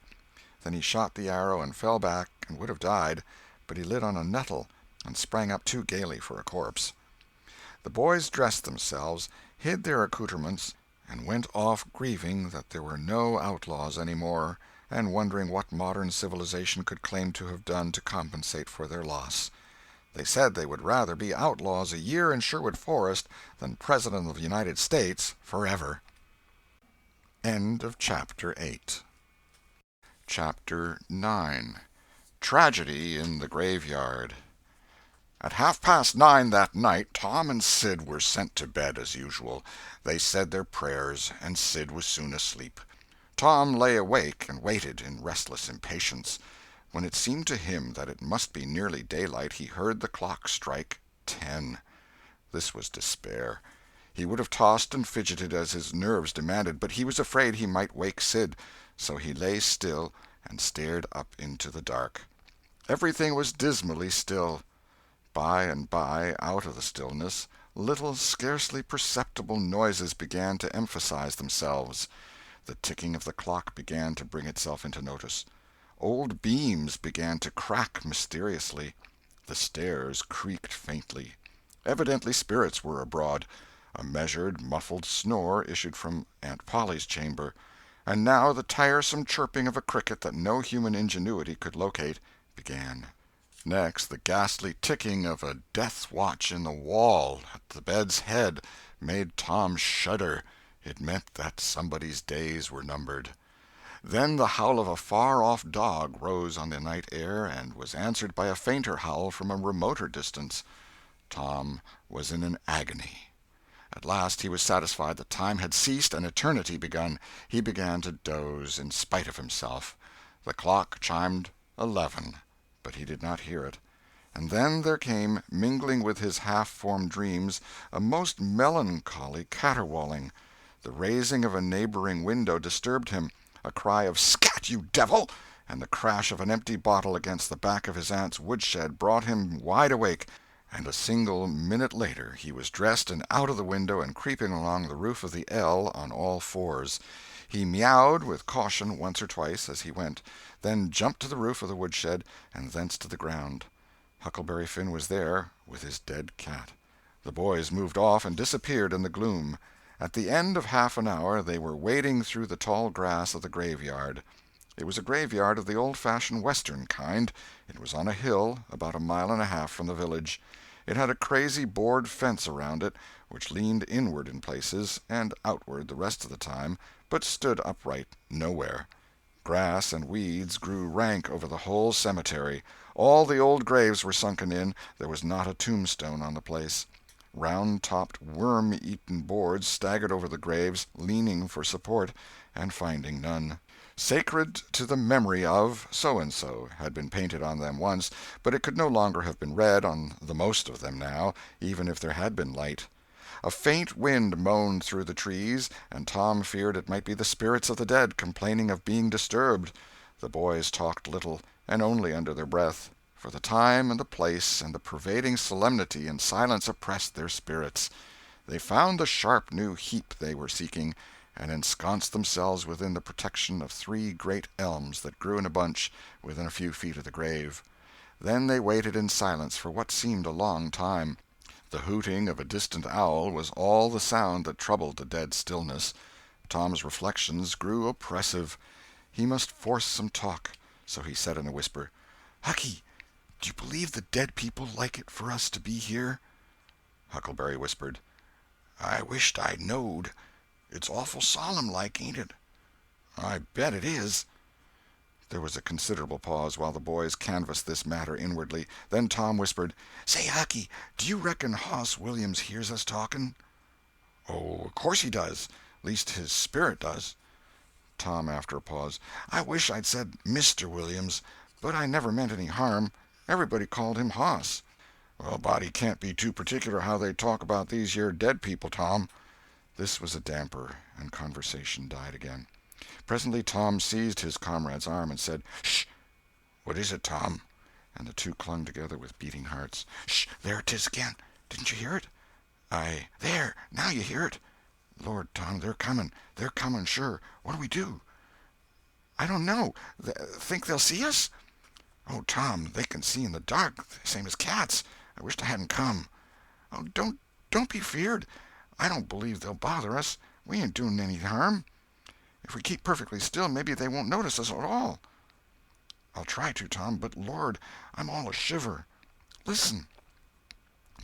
Then he shot the arrow and fell back and would have died, but he lit on a nettle and sprang up too gaily for a corpse. The boys dressed themselves, hid their accoutrements, and went off grieving that there were no outlaws any more, and wondering what modern civilization could claim to have done to compensate for their loss. They said they would rather be outlaws a year in Sherwood Forest than President of the United States forever. End of Chapter 8. Chapter 9. Tragedy in the Graveyard. At 9:30 that night, Tom and Sid were sent to bed as usual. They said their prayers, and Sid was soon asleep. Tom lay awake and waited in restless impatience. When it seemed to him that it must be nearly daylight, he heard the clock strike 10. This was despair. He would have tossed and fidgeted as his nerves demanded, but he was afraid he might wake Sid, so he lay still and stared up into the dark. Everything was dismally still. By and by, out of the stillness, little, scarcely perceptible noises began to emphasize themselves. The ticking of the clock began to bring itself into notice. Old beams began to crack mysteriously. The stairs creaked faintly. Evidently spirits were abroad. A measured, muffled snore issued from Aunt Polly's chamber. And now the tiresome chirping of a cricket that no human ingenuity could locate began. Next, the ghastly ticking of a death-watch in the wall at the bed's head made Tom shudder. It meant that somebody's days were numbered. Then the howl of a far-off dog rose on the night air and was answered by a fainter howl from a remoter distance. Tom was in an agony. At last he was satisfied that time had ceased and eternity begun. He began to doze in spite of himself. The clock chimed 11, but he did not hear it. And then there came, mingling with his half-formed dreams, a most melancholy caterwauling. The raising of a neighboring window disturbed him. A cry of "Scat, you devil!" and the crash of an empty bottle against the back of his aunt's woodshed brought him wide awake, and a single minute later he was dressed and out of the window and creeping along the roof of the L on all fours. He meowed with caution once or twice as he went, then jumped to the roof of the woodshed, and thence to the ground. Huckleberry Finn was there, with his dead cat. The boys moved off and disappeared in the gloom. At the end of half an hour they were wading through the tall grass of the graveyard. It was a graveyard of the old-fashioned Western kind. It was on a hill, about a mile and a half from the village. It had a crazy board fence around it, which leaned inward in places, and outward the rest of the time, but stood upright nowhere. Grass and weeds grew rank over the whole cemetery. All the old graves were sunken in. There was not a tombstone on the place. Round-topped, worm-eaten boards staggered over the graves, leaning for support, and finding none. "Sacred to the memory of so-and-so" had been painted on them once, but it could no longer have been read on the most of them now, even if there had been light. A faint wind moaned through the trees, and Tom feared it might be the spirits of the dead complaining of being disturbed. The boys talked little, and only under their breath, for the time and the place and the pervading solemnity and silence oppressed their spirits. They found the sharp new heap they were seeking, and ensconced themselves within the protection of 3 great elms that grew in a bunch within a few feet of the grave. Then they waited in silence for what seemed a long time. The hooting of a distant owl was all the sound that troubled the dead stillness. Tom's reflections grew oppressive. He must force some talk, so he said in a whisper, "Hucky, do you believe the dead people like it for us to be here?" Huckleberry whispered, "I wisht I knowed. It's awful solemn-like, ain't it?" "I bet it is." There was a considerable pause while the boys canvassed this matter inwardly. Then Tom whispered, "Say, Hucky, do you reckon Hoss Williams hears us talking?" "Oh, of course he does. Least his spirit does." Tom, after a pause, "I wish I'd said Mr. Williams, but I never meant any harm. Everybody called him Hoss." "Well, a body can't be too particular how they talk about these here dead people, Tom." This was a damper, and conversation died again. Presently Tom seized his comrade's arm and said, "Sh! What is it, Tom?" And the two clung together with beating hearts. "Sh! There 'tis again. Didn't you hear it?" "There! Now you hear it." "Lord, Tom, they're coming. They're coming, sure. What'll we do?" "I don't know. Think they'll see us?" "Oh, Tom, they can see in the dark, same as cats. I wisht I hadn't come." "Oh, don't be feared. I don't believe they'll bother us. We ain't doing any harm. If we keep perfectly still, maybe they won't notice us at all." "I'll try to, Tom, but Lord, I'm all a shiver. Listen."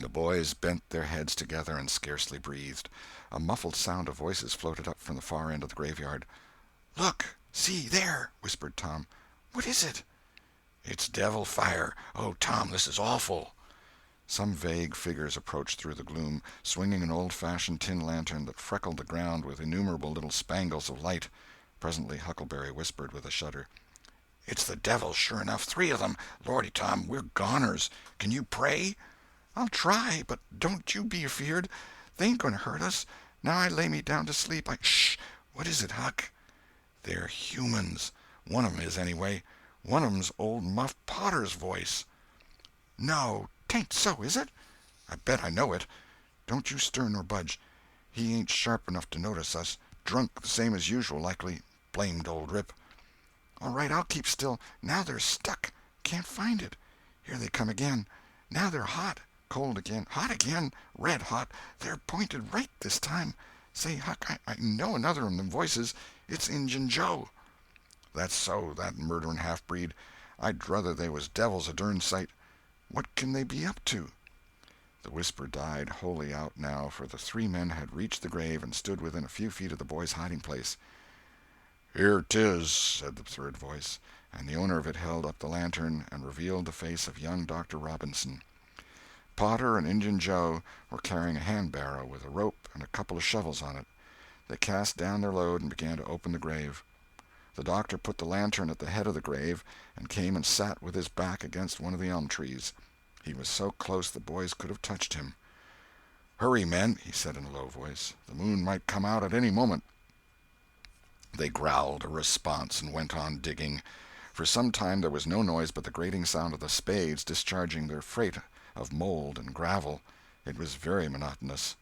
The boys bent their heads together and scarcely breathed. A muffled sound of voices floated up from the far end of the graveyard. "Look! See, there!" whispered Tom. "What is it?" "It's devil fire. Oh, Tom, this is awful." Some vague figures approached through the gloom, swinging an old-fashioned tin lantern that freckled the ground with innumerable little spangles of light. Presently Huckleberry whispered with a shudder, "It's the devil, sure enough. 3 of them. Lordy, Tom, we're goners. Can you pray?" "I'll try, but don't you be afeard. They ain't going to hurt us. Now I lay me down to sleep, Shh! What is it, Huck?" "They're humans. One of 'em is, anyway. One of 'em's old Muff Potter's voice." "No, 'tain't so, is it?" "I bet I know it. Don't you stir nor budge. He ain't sharp enough to notice us. Drunk the same as usual, likely. Blamed old Rip." "All right, I'll keep still. Now they're stuck. Can't find it. Here they come again. Now they're hot. Cold again. Hot again. Red hot. They're pointed right this time. Say, Huck, I know another of them voices. It's Injun Joe." "That's so, that murdering half-breed. I'd druther they was devils a dern sight. What can they be up to?" The whisper died wholly out now, for the 3 men had reached the grave and stood within a few feet of the boys' hiding-place. "Here 'tis," said the third voice, and the owner of it held up the lantern and revealed the face of young Dr. Robinson. Potter and Injun Joe were carrying a hand-barrow with a rope and a couple of shovels on it. They cast down their load and began to open the grave. The doctor put the lantern at the head of the grave and came and sat with his back against one of the elm trees. He was so close the boys could have touched him. "Hurry, men," he said in a low voice. "The moon might come out at any moment." They growled a response and went on digging. For some time there was no noise but the grating sound of the spades discharging their freight of mold and gravel. It was very monotonous.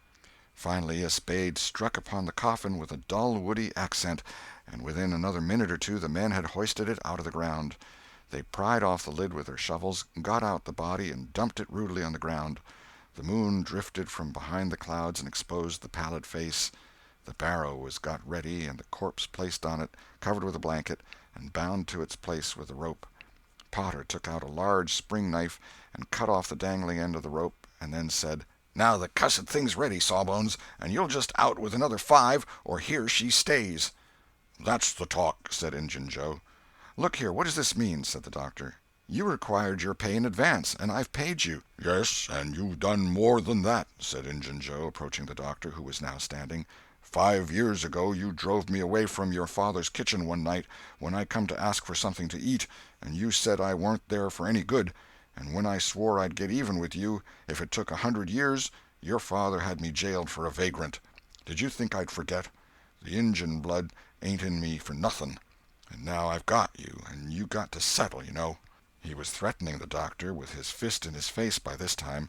Finally a spade struck upon the coffin with a dull woody accent, and within another minute or two the men had hoisted it out of the ground. They pried off the lid with their shovels, got out the body, and dumped it rudely on the ground. The moon drifted from behind the clouds and exposed the pallid face. The barrow was got ready and the corpse placed on it, covered with a blanket, and bound to its place with a rope. Potter took out a large spring knife and cut off the dangling end of the rope, and then said, "Now the cussed thing's ready, Sawbones, and you'll just out with another 5, or here she stays." "That's the talk," said Injun Joe. "Look here, what does this mean?" said the doctor. "You required your pay in advance, and I've paid you." "Yes, and you've done more than that," said Injun Joe, approaching the doctor, who was now standing. 5 years ago you drove me away from your father's kitchen one night when I come to ask for something to eat, and you said I warn't there for any good, and when I swore I'd get even with you if it took 100 years, your father had me jailed for a vagrant. Did you think I'd forget? The Injun blood ain't in me for nothing, and now I've got you, and you got to settle, you know." He was threatening the doctor, with his fist in his face by this time.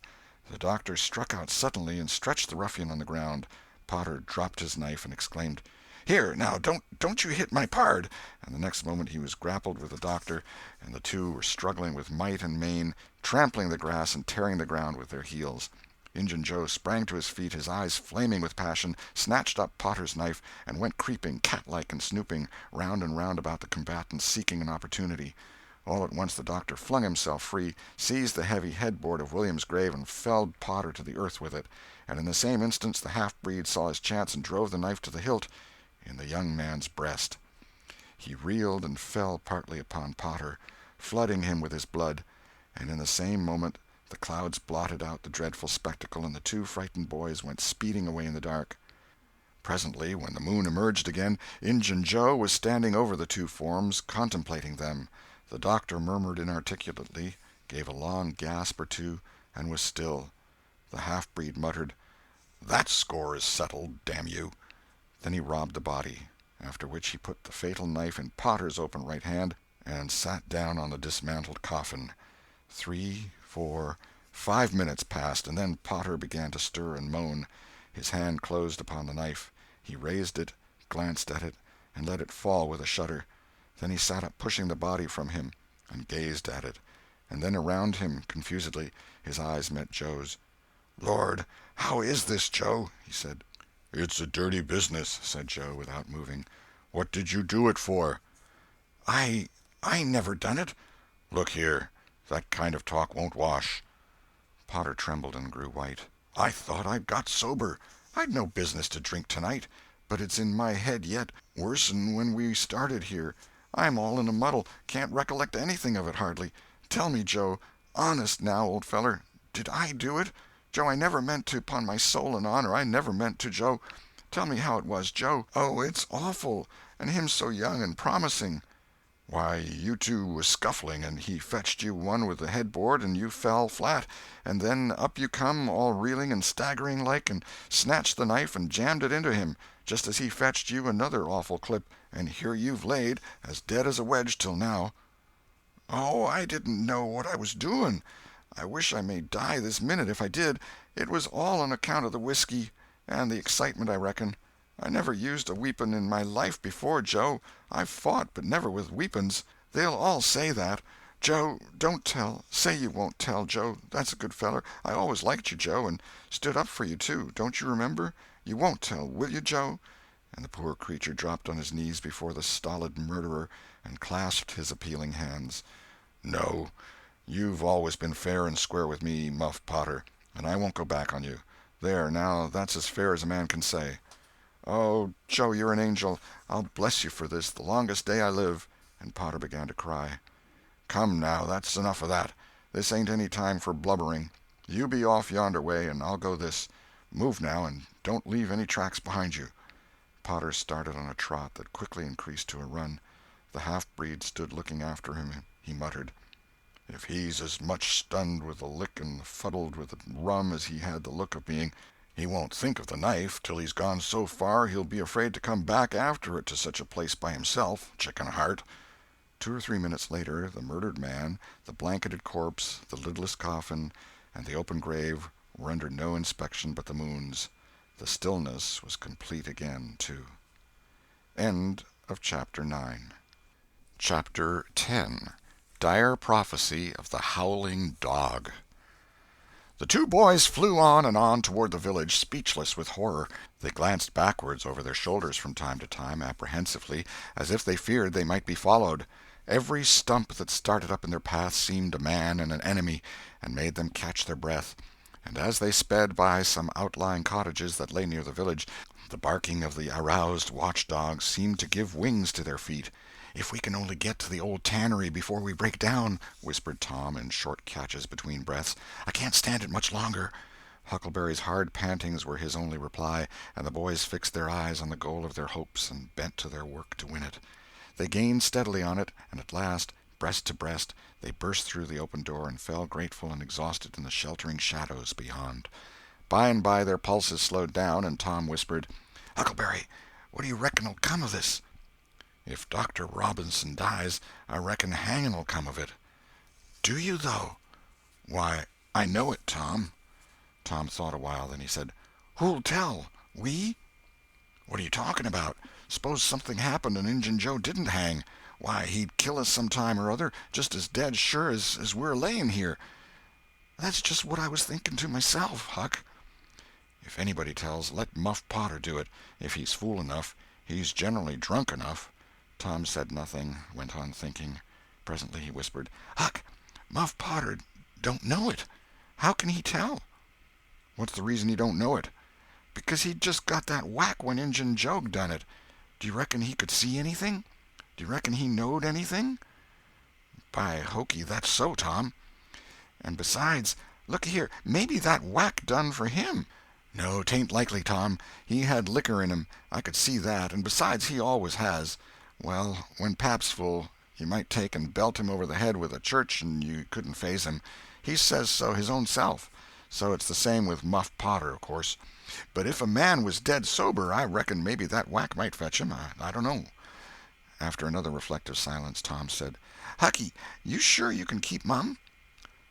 The doctor struck out suddenly and stretched the ruffian on the ground. Potter dropped his knife and exclaimed, "Here, now, don't you hit my pard!" And the next moment he was grappled with the doctor, and the two were struggling with might and main, trampling the grass and tearing the ground with their heels. Injun Joe sprang to his feet, his eyes flaming with passion, snatched up Potter's knife, and went creeping, cat-like and snooping, round and round about the combatants, seeking an opportunity. All at once the doctor flung himself free, seized the heavy headboard of William's grave, and felled Potter to the earth with it, and in the same instant the half-breed saw his chance and drove the knife to the hilt in the young man's breast. He reeled and fell partly upon Potter, flooding him with his blood, and in the same moment the clouds blotted out the dreadful spectacle, and the two frightened boys went speeding away in the dark. Presently, when the moon emerged again, Injun Joe was standing over the two forms, contemplating them. The doctor murmured inarticulately, gave a long gasp or two, and was still. The half-breed muttered, "That score is settled, damn you!" Then he robbed the body, after which he put the fatal knife in Potter's open right hand and sat down on the dismantled coffin. 3, 4, 5 minutes passed, and then Potter began to stir and moan. His hand closed upon the knife. He raised it, glanced at it, and let it fall with a shudder. Then he sat up, pushing the body from him, and gazed at it, and then around him confusedly. His eyes met Joe's. "Lord, how is this, Joe?" he said. "It's a dirty business," said Joe, without moving. "What did you do it for?" I never done it." "Look here, that kind of talk won't wash." Potter trembled and grew white. "I thought I'd got sober. I'd no business to drink tonight, but it's in my head yet, worse'n when we started here. I'm all in a muddle, can't recollect anything of it hardly. Tell me, Joe, honest now, old feller, did I do it? Joe, I never meant to, 'pon my soul and honor, I never meant to, Joe. Tell me how it was, Joe. Oh, it's awful, and him so young and promising." "Why, you two was scuffling, and he fetched you one with the headboard, and you fell flat, and then up you come, all reeling and staggering like, and snatched the knife and jammed it into him, just as he fetched you another awful clip, and here you've laid, as dead as a wedge till now." "Oh, I didn't know what I was doing. I wish I may die this minute if I did. It was all on account of the whiskey, and the excitement, I reckon. I never used a weepon in my life before, Joe. I've fought, but never with weepons. They'll all say that. Joe, don't tell. Say you won't tell, Joe. That's a good feller. I always liked you, Joe, and stood up for you, too. Don't you remember? You won't tell, will you, Joe?" And the poor creature dropped on his knees before the stolid murderer and clasped his appealing hands. "No, you've always been fair and square with me, Muff Potter, and I won't go back on you. There, now, that's as fair as a man can say." "Oh, Joe, you're an angel. I'll bless you for this the longest day I live." And Potter began to cry. "Come, now, that's enough of that. This ain't any time for blubbering. You be off yonder way, and I'll go this. Move now, and don't leave any tracks behind you." Potter started on a trot that quickly increased to a run. The half-breed stood looking after him. He muttered, "If he's as much stunned with the lick and fuddled with the rum as he had the look of being, he won't think of the knife till he's gone so far he'll be afraid to come back after it to such a place by himself, chicken heart." 2 or 3 minutes later, the murdered man, the blanketed corpse, the lidless coffin, and the open grave were under no inspection but the moon's. The stillness was complete again, too. End of Chapter 9. Chapter 10. Dire Prophecy of the Howling Dog. The two boys flew on and on toward the village, speechless with horror. They glanced backwards over their shoulders from time to time, apprehensively, as if they feared they might be followed. Every stump that started up in their path seemed a man and an enemy, and made them catch their breath. And as they sped by some outlying cottages that lay near the village, the barking of the aroused watch-dogs seemed to give wings to their feet. "If we can only get to the old tannery before we break down," whispered Tom in short catches between breaths. "I can't stand it much longer." Huckleberry's hard pantings were his only reply, and the boys fixed their eyes on the goal of their hopes and bent to their work to win it. They gained steadily on it, and at last, breast to breast, they burst through the open door and fell grateful and exhausted in the sheltering shadows beyond. By and by their pulses slowed down, and Tom whispered, "Huckleberry, what do you reckon'll come of this?" "If Dr. Robinson dies, I reckon hanging'll come of it." "Do you, though?" "Why, I know it, Tom." Tom thought a while, then he said, "Who'll tell? We?" "What are you talking about? Suppose something happened and Injun Joe didn't hang. Why, he'd kill us some time or other, just as dead sure as we're laying here." "That's just what I was thinking to myself, Huck." "If anybody tells, let Muff Potter do it, if he's fool enough. He's generally drunk enough." Tom said nothing, went on thinking. Presently he whispered, "Huck, Muff Potter don't know it. How can he tell?" "What's the reason he don't know it?" "Because he just got that whack when Injun Joe done it. Do you reckon he could see anything? Do you reckon he knowed anything?" "By hokey, that's so, Tom." "And besides, look here, maybe that whack done for him." "No, 'tain't likely, Tom. He had liquor in him, I could see that, and besides he always has. Well, when pap's full, you might take and belt him over the head with a church and you couldn't faze him. He says so his own self. So it's the same with Muff Potter, of course. But if a man was dead sober, I reckon maybe that whack might fetch him. I don't know." After another reflective silence, Tom said, "Hucky, you sure you can keep mum?"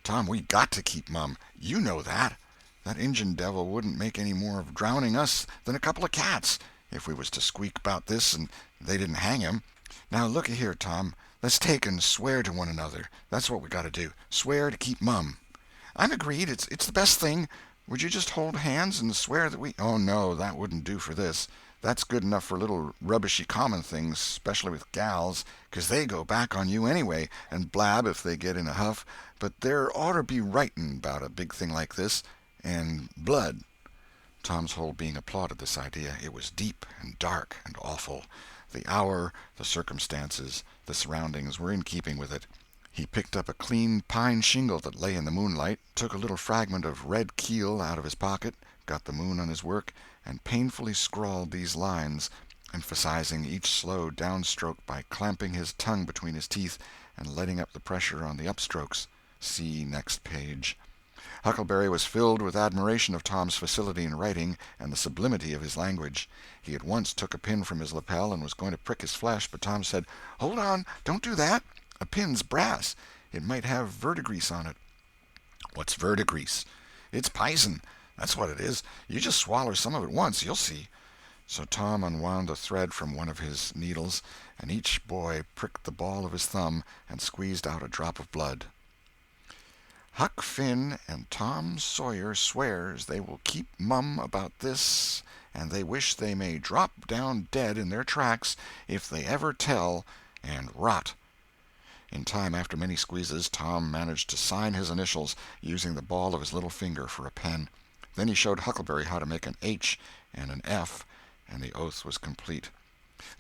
"Tom, we got to keep mum. You know that. That Injun devil wouldn't make any more of drowning us than a couple of cats, if we was to squeak about this and they didn't hang him. Now looky here, Tom, let's take and swear to one another. That's what we got to do. Swear to keep mum." "I'm agreed. It's the best thing. Would you just hold hands and swear that we—" "Oh, no, that wouldn't do for this. That's good enough for little rubbishy common things, especially with gals, 'cause they go back on you anyway, and blab if they get in a huff. But there oughter be writing about a big thing like this, and blood." Tom's whole being applauded this idea. It was deep and dark and awful. The hour, the circumstances, the surroundings were in keeping with it. He picked up a clean pine shingle that lay in the moonlight, took a little fragment of red keel out of his pocket, got the moon on his work, and painfully scrawled these lines, emphasizing each slow downstroke by clamping his tongue between his teeth and letting up the pressure on the upstrokes. See next page. Huckleberry was filled with admiration of Tom's facility in writing and the sublimity of his language. He at once took a pin from his lapel and was going to prick his flesh, but Tom said, "Hold on, don't do that. A pin's brass. It might have verdigrease on it." "What's verdigrease?" "It's pison. That's what it is. You just swaller some of it once, you'll see." So Tom unwound the thread from one of his needles, and each boy pricked the ball of his thumb and squeezed out a drop of blood. "Huck Finn and Tom Sawyer swears they will keep mum about this, and they wish they may drop down dead in their tracks if they ever tell, and rot." In time, after many squeezes, Tom managed to sign his initials, using the ball of his little finger for a pen. Then he showed Huckleberry how to make an H and an F, and the oath was complete.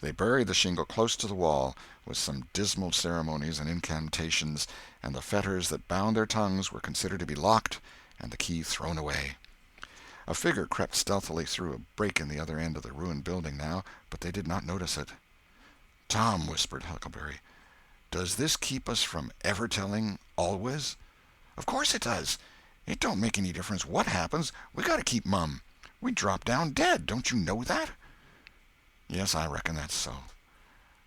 They buried the shingle close to the wall, with some dismal ceremonies and incantations, and the fetters that bound their tongues were considered to be locked and the key thrown away. A figure crept stealthily through a break in the other end of the ruined building now, but they did not notice it. "Tom," whispered Huckleberry, "does this keep us from ever telling always?" "Of course it does. It don't make any difference what happens. We got to keep mum. We drop down dead. Don't you know that?" "Yes, I reckon that's so."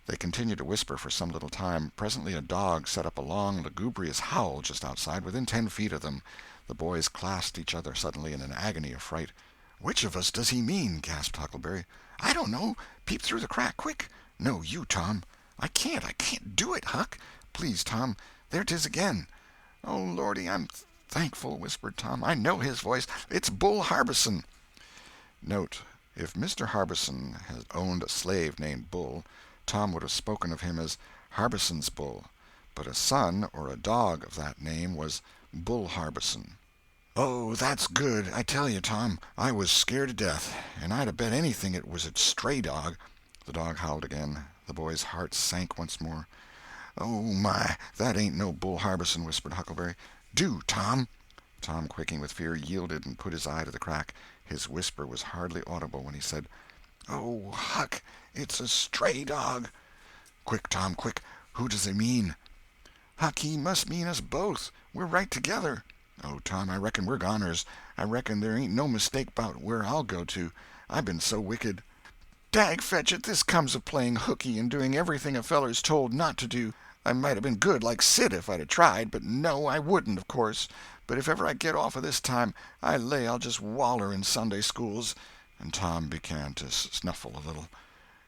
They continued to whisper for some little time. Presently a dog set up a long, lugubrious howl just outside, within 10 feet of them. The boys clasped each other suddenly in an agony of fright. "Which of us does he mean?" gasped Huckleberry. "I don't know. Peep through the crack, quick." "No, you, Tom." I can't do it, Huck." "Please, Tom, there 'tis again." "Oh, Lordy, I'm thankful," whispered Tom. "I know his voice. It's Bull Harbison." Note: If Mr. Harbison had owned a slave named Bull, Tom would have spoken of him as Harbison's Bull, but a son or a dog of that name was Bull Harbison. "Oh, that's good. I tell you, Tom, I was scared to death, and I'd 'a' bet anything it was a stray dog." The dog howled again. The boy's heart sank once more. "Oh, my, that ain't no Bull Harbison," whispered Huckleberry. "Do, Tom." Tom, quaking with fear, yielded and put his eye to the crack. His whisper was hardly audible when he said, "Oh, Huck, it's a stray dog." "Quick, Tom, quick. Who does he mean?" "Huck, he must mean us both. We're right together." "Oh, Tom, I reckon we're goners. I reckon there ain't no mistake 'bout where I'll go to. I been so wicked. Dag fetch it, this comes of playing hooky and doing everything a feller's told not to do. I might have been good like Sid if I'd 'a' tried, but no, I wouldn't, of course. But if ever I get off of this time, I lay I'll just waller in Sunday schools." And Tom began to snuffle a little.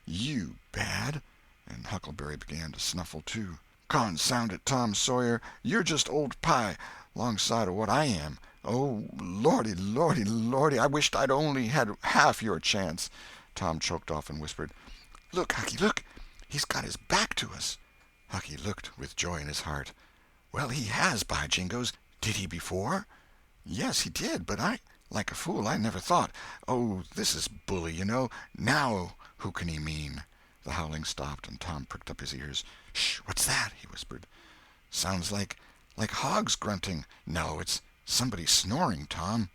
"You bad?" And Huckleberry began to snuffle too. "Consound it, Tom Sawyer, you're just old pie, 'longside of what I am. Oh, Lordy, Lordy, Lordy, I wisht I'd only had half your chance." Tom choked off and whispered, "Look, Hucky, look! He's got his back to us." Hucky looked with joy in his heart. "Well, he has, by jingoes! Did he before?" "Yes, he did, but like a fool, I never thought. Oh, this is bully, you know. Now who can he mean?" The howling stopped, and Tom pricked up his ears. "Sh! What's that?" he whispered. "Sounds like hogs grunting. No, it's somebody snoring, Tom."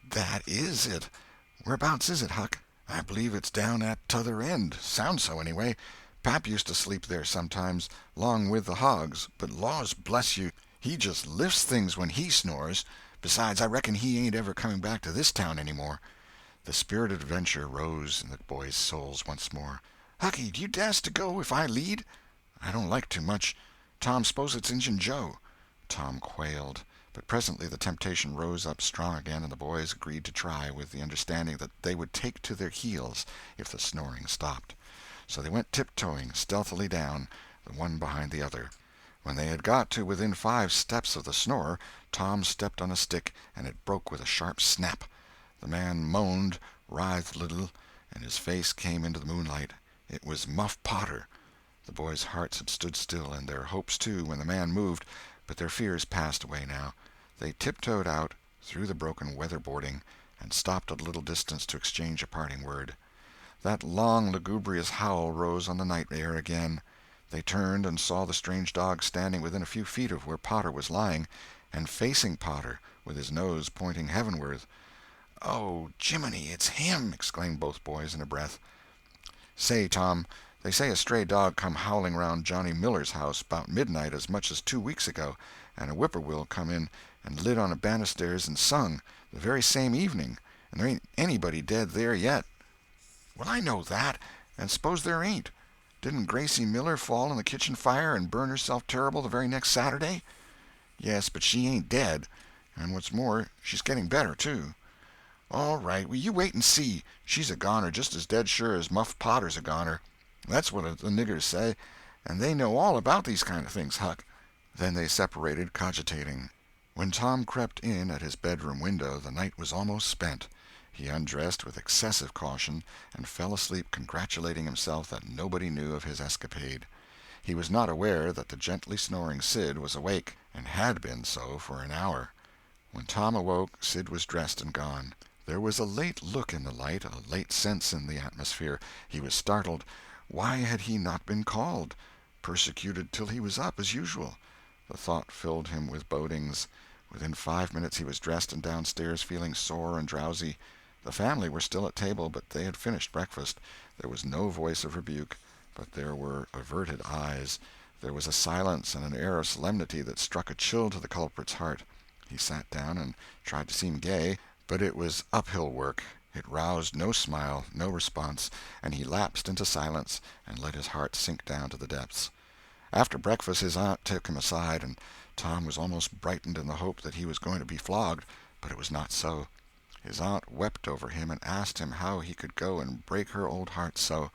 "That is it. Whereabouts is it, Huck?" "I believe it's down at t'other end. Sounds so, anyway. Pap used to sleep there sometimes, 'long with the hogs, but laws bless you, he just lifts things when he snores. Besides, I reckon he ain't ever coming back to this town any more." The spirit of adventure rose in the boys' souls once more. "Hucky, do you dast to go if I lead?" "I don't like to much. Tom, s'pose it's Injun Joe." Tom quailed, but presently the temptation rose up strong again, and the boys agreed to try, with the understanding that they would take to their heels if the snoring stopped. So they went tiptoeing stealthily down, the one behind the other. When they had got to within 5 steps of the snorer, Tom stepped on a stick, and it broke with a sharp snap. The man moaned, writhed a little, and his face came into the moonlight. It was Muff Potter. The boys' hearts had stood still, and their hopes too, when the man moved, but their fears passed away now. They tiptoed out, through the broken weatherboarding, and stopped at a little distance to exchange a parting word. That long, lugubrious howl rose on the night air again. They turned and saw the strange dog standing within a few feet of where Potter was lying, and facing Potter, with his nose pointing heavenward. "Oh, Jiminy, it's him!" exclaimed both boys in a breath. "Say, Tom, they say a stray dog come howling round Johnny Miller's house 'bout midnight as much as 2 weeks ago, and a whippoorwill come in and lit on a banisters and sung, the very same evening, and there ain't anybody dead there yet." "Well, I know that, and s'pose there ain't. Didn't Gracie Miller fall in the kitchen fire and burn herself terrible the very next Saturday?" "Yes, but she ain't dead, and what's more, she's getting better, too." "All right, well, you wait and see. She's a goner just as dead sure as Muff Potter's a goner. That's what the niggers say, and they know all about these kind of things, Huck." Then they separated, cogitating. When Tom crept in at his bedroom window, the night was almost spent. He undressed with excessive caution, and fell asleep congratulating himself that nobody knew of his escapade. He was not aware that the gently snoring Sid was awake, and had been so for an hour. When Tom awoke, Sid was dressed and gone. There was a late look in the light, a late sense in the atmosphere. He was startled. Why had he not been called? Persecuted till he was up, as usual. The thought filled him with bodings. Within 5 minutes he was dressed and downstairs, feeling sore and drowsy. The family were still at table, but they had finished breakfast. There was no voice of rebuke, but there were averted eyes. There was a silence and an air of solemnity that struck a chill to the culprit's heart. He sat down and tried to seem gay, but it was uphill work. It roused no smile, no response, and he lapsed into silence and let his heart sink down to the depths. After breakfast his aunt took him aside, and Tom was almost brightened in the hope that he was going to be flogged, but it was not so. His aunt wept over him and asked him how he could go and break her old heart so.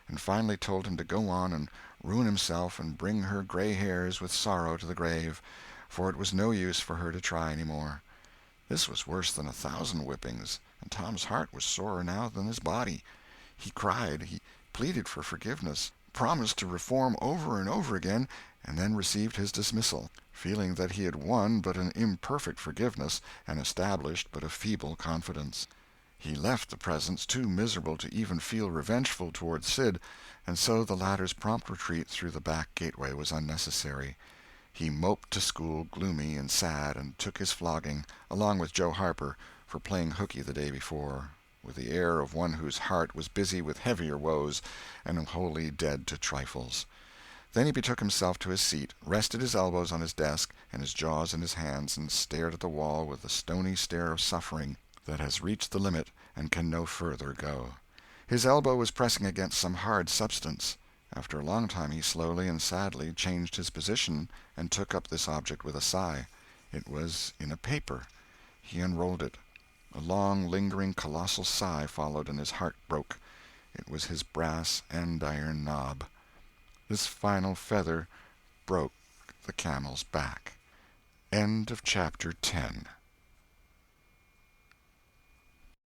and finally told him to go on and ruin himself and bring her gray hairs with sorrow to the grave, for it was no use for her to try any more. This was worse than 1,000 whippings, and Tom's heart was sorer now than his body. He cried, he pleaded for forgiveness, promised to reform over and over again, and then received his dismissal, feeling that he had won but an imperfect forgiveness and established but a feeble confidence. He left the presence too miserable to even feel revengeful toward Sid, and so the latter's prompt retreat through the back gateway was unnecessary. He moped to school gloomy and sad, and took his flogging, along with Joe Harper, for playing hooky the day before, with the air of one whose heart was busy with heavier woes and wholly dead to trifles. Then he betook himself to his seat, rested his elbows on his desk and his jaws in his hands, and stared at the wall with the stony stare of suffering that has reached the limit and can no further go. His elbow was pressing against some hard substance. After a long time he slowly and sadly changed his position and took up this object with a sigh. It was in a paper. He unrolled it. A long, lingering, colossal sigh followed, and his heart broke. It was his brass andiron knob. This final feather broke the camel's back. End of chapter 10.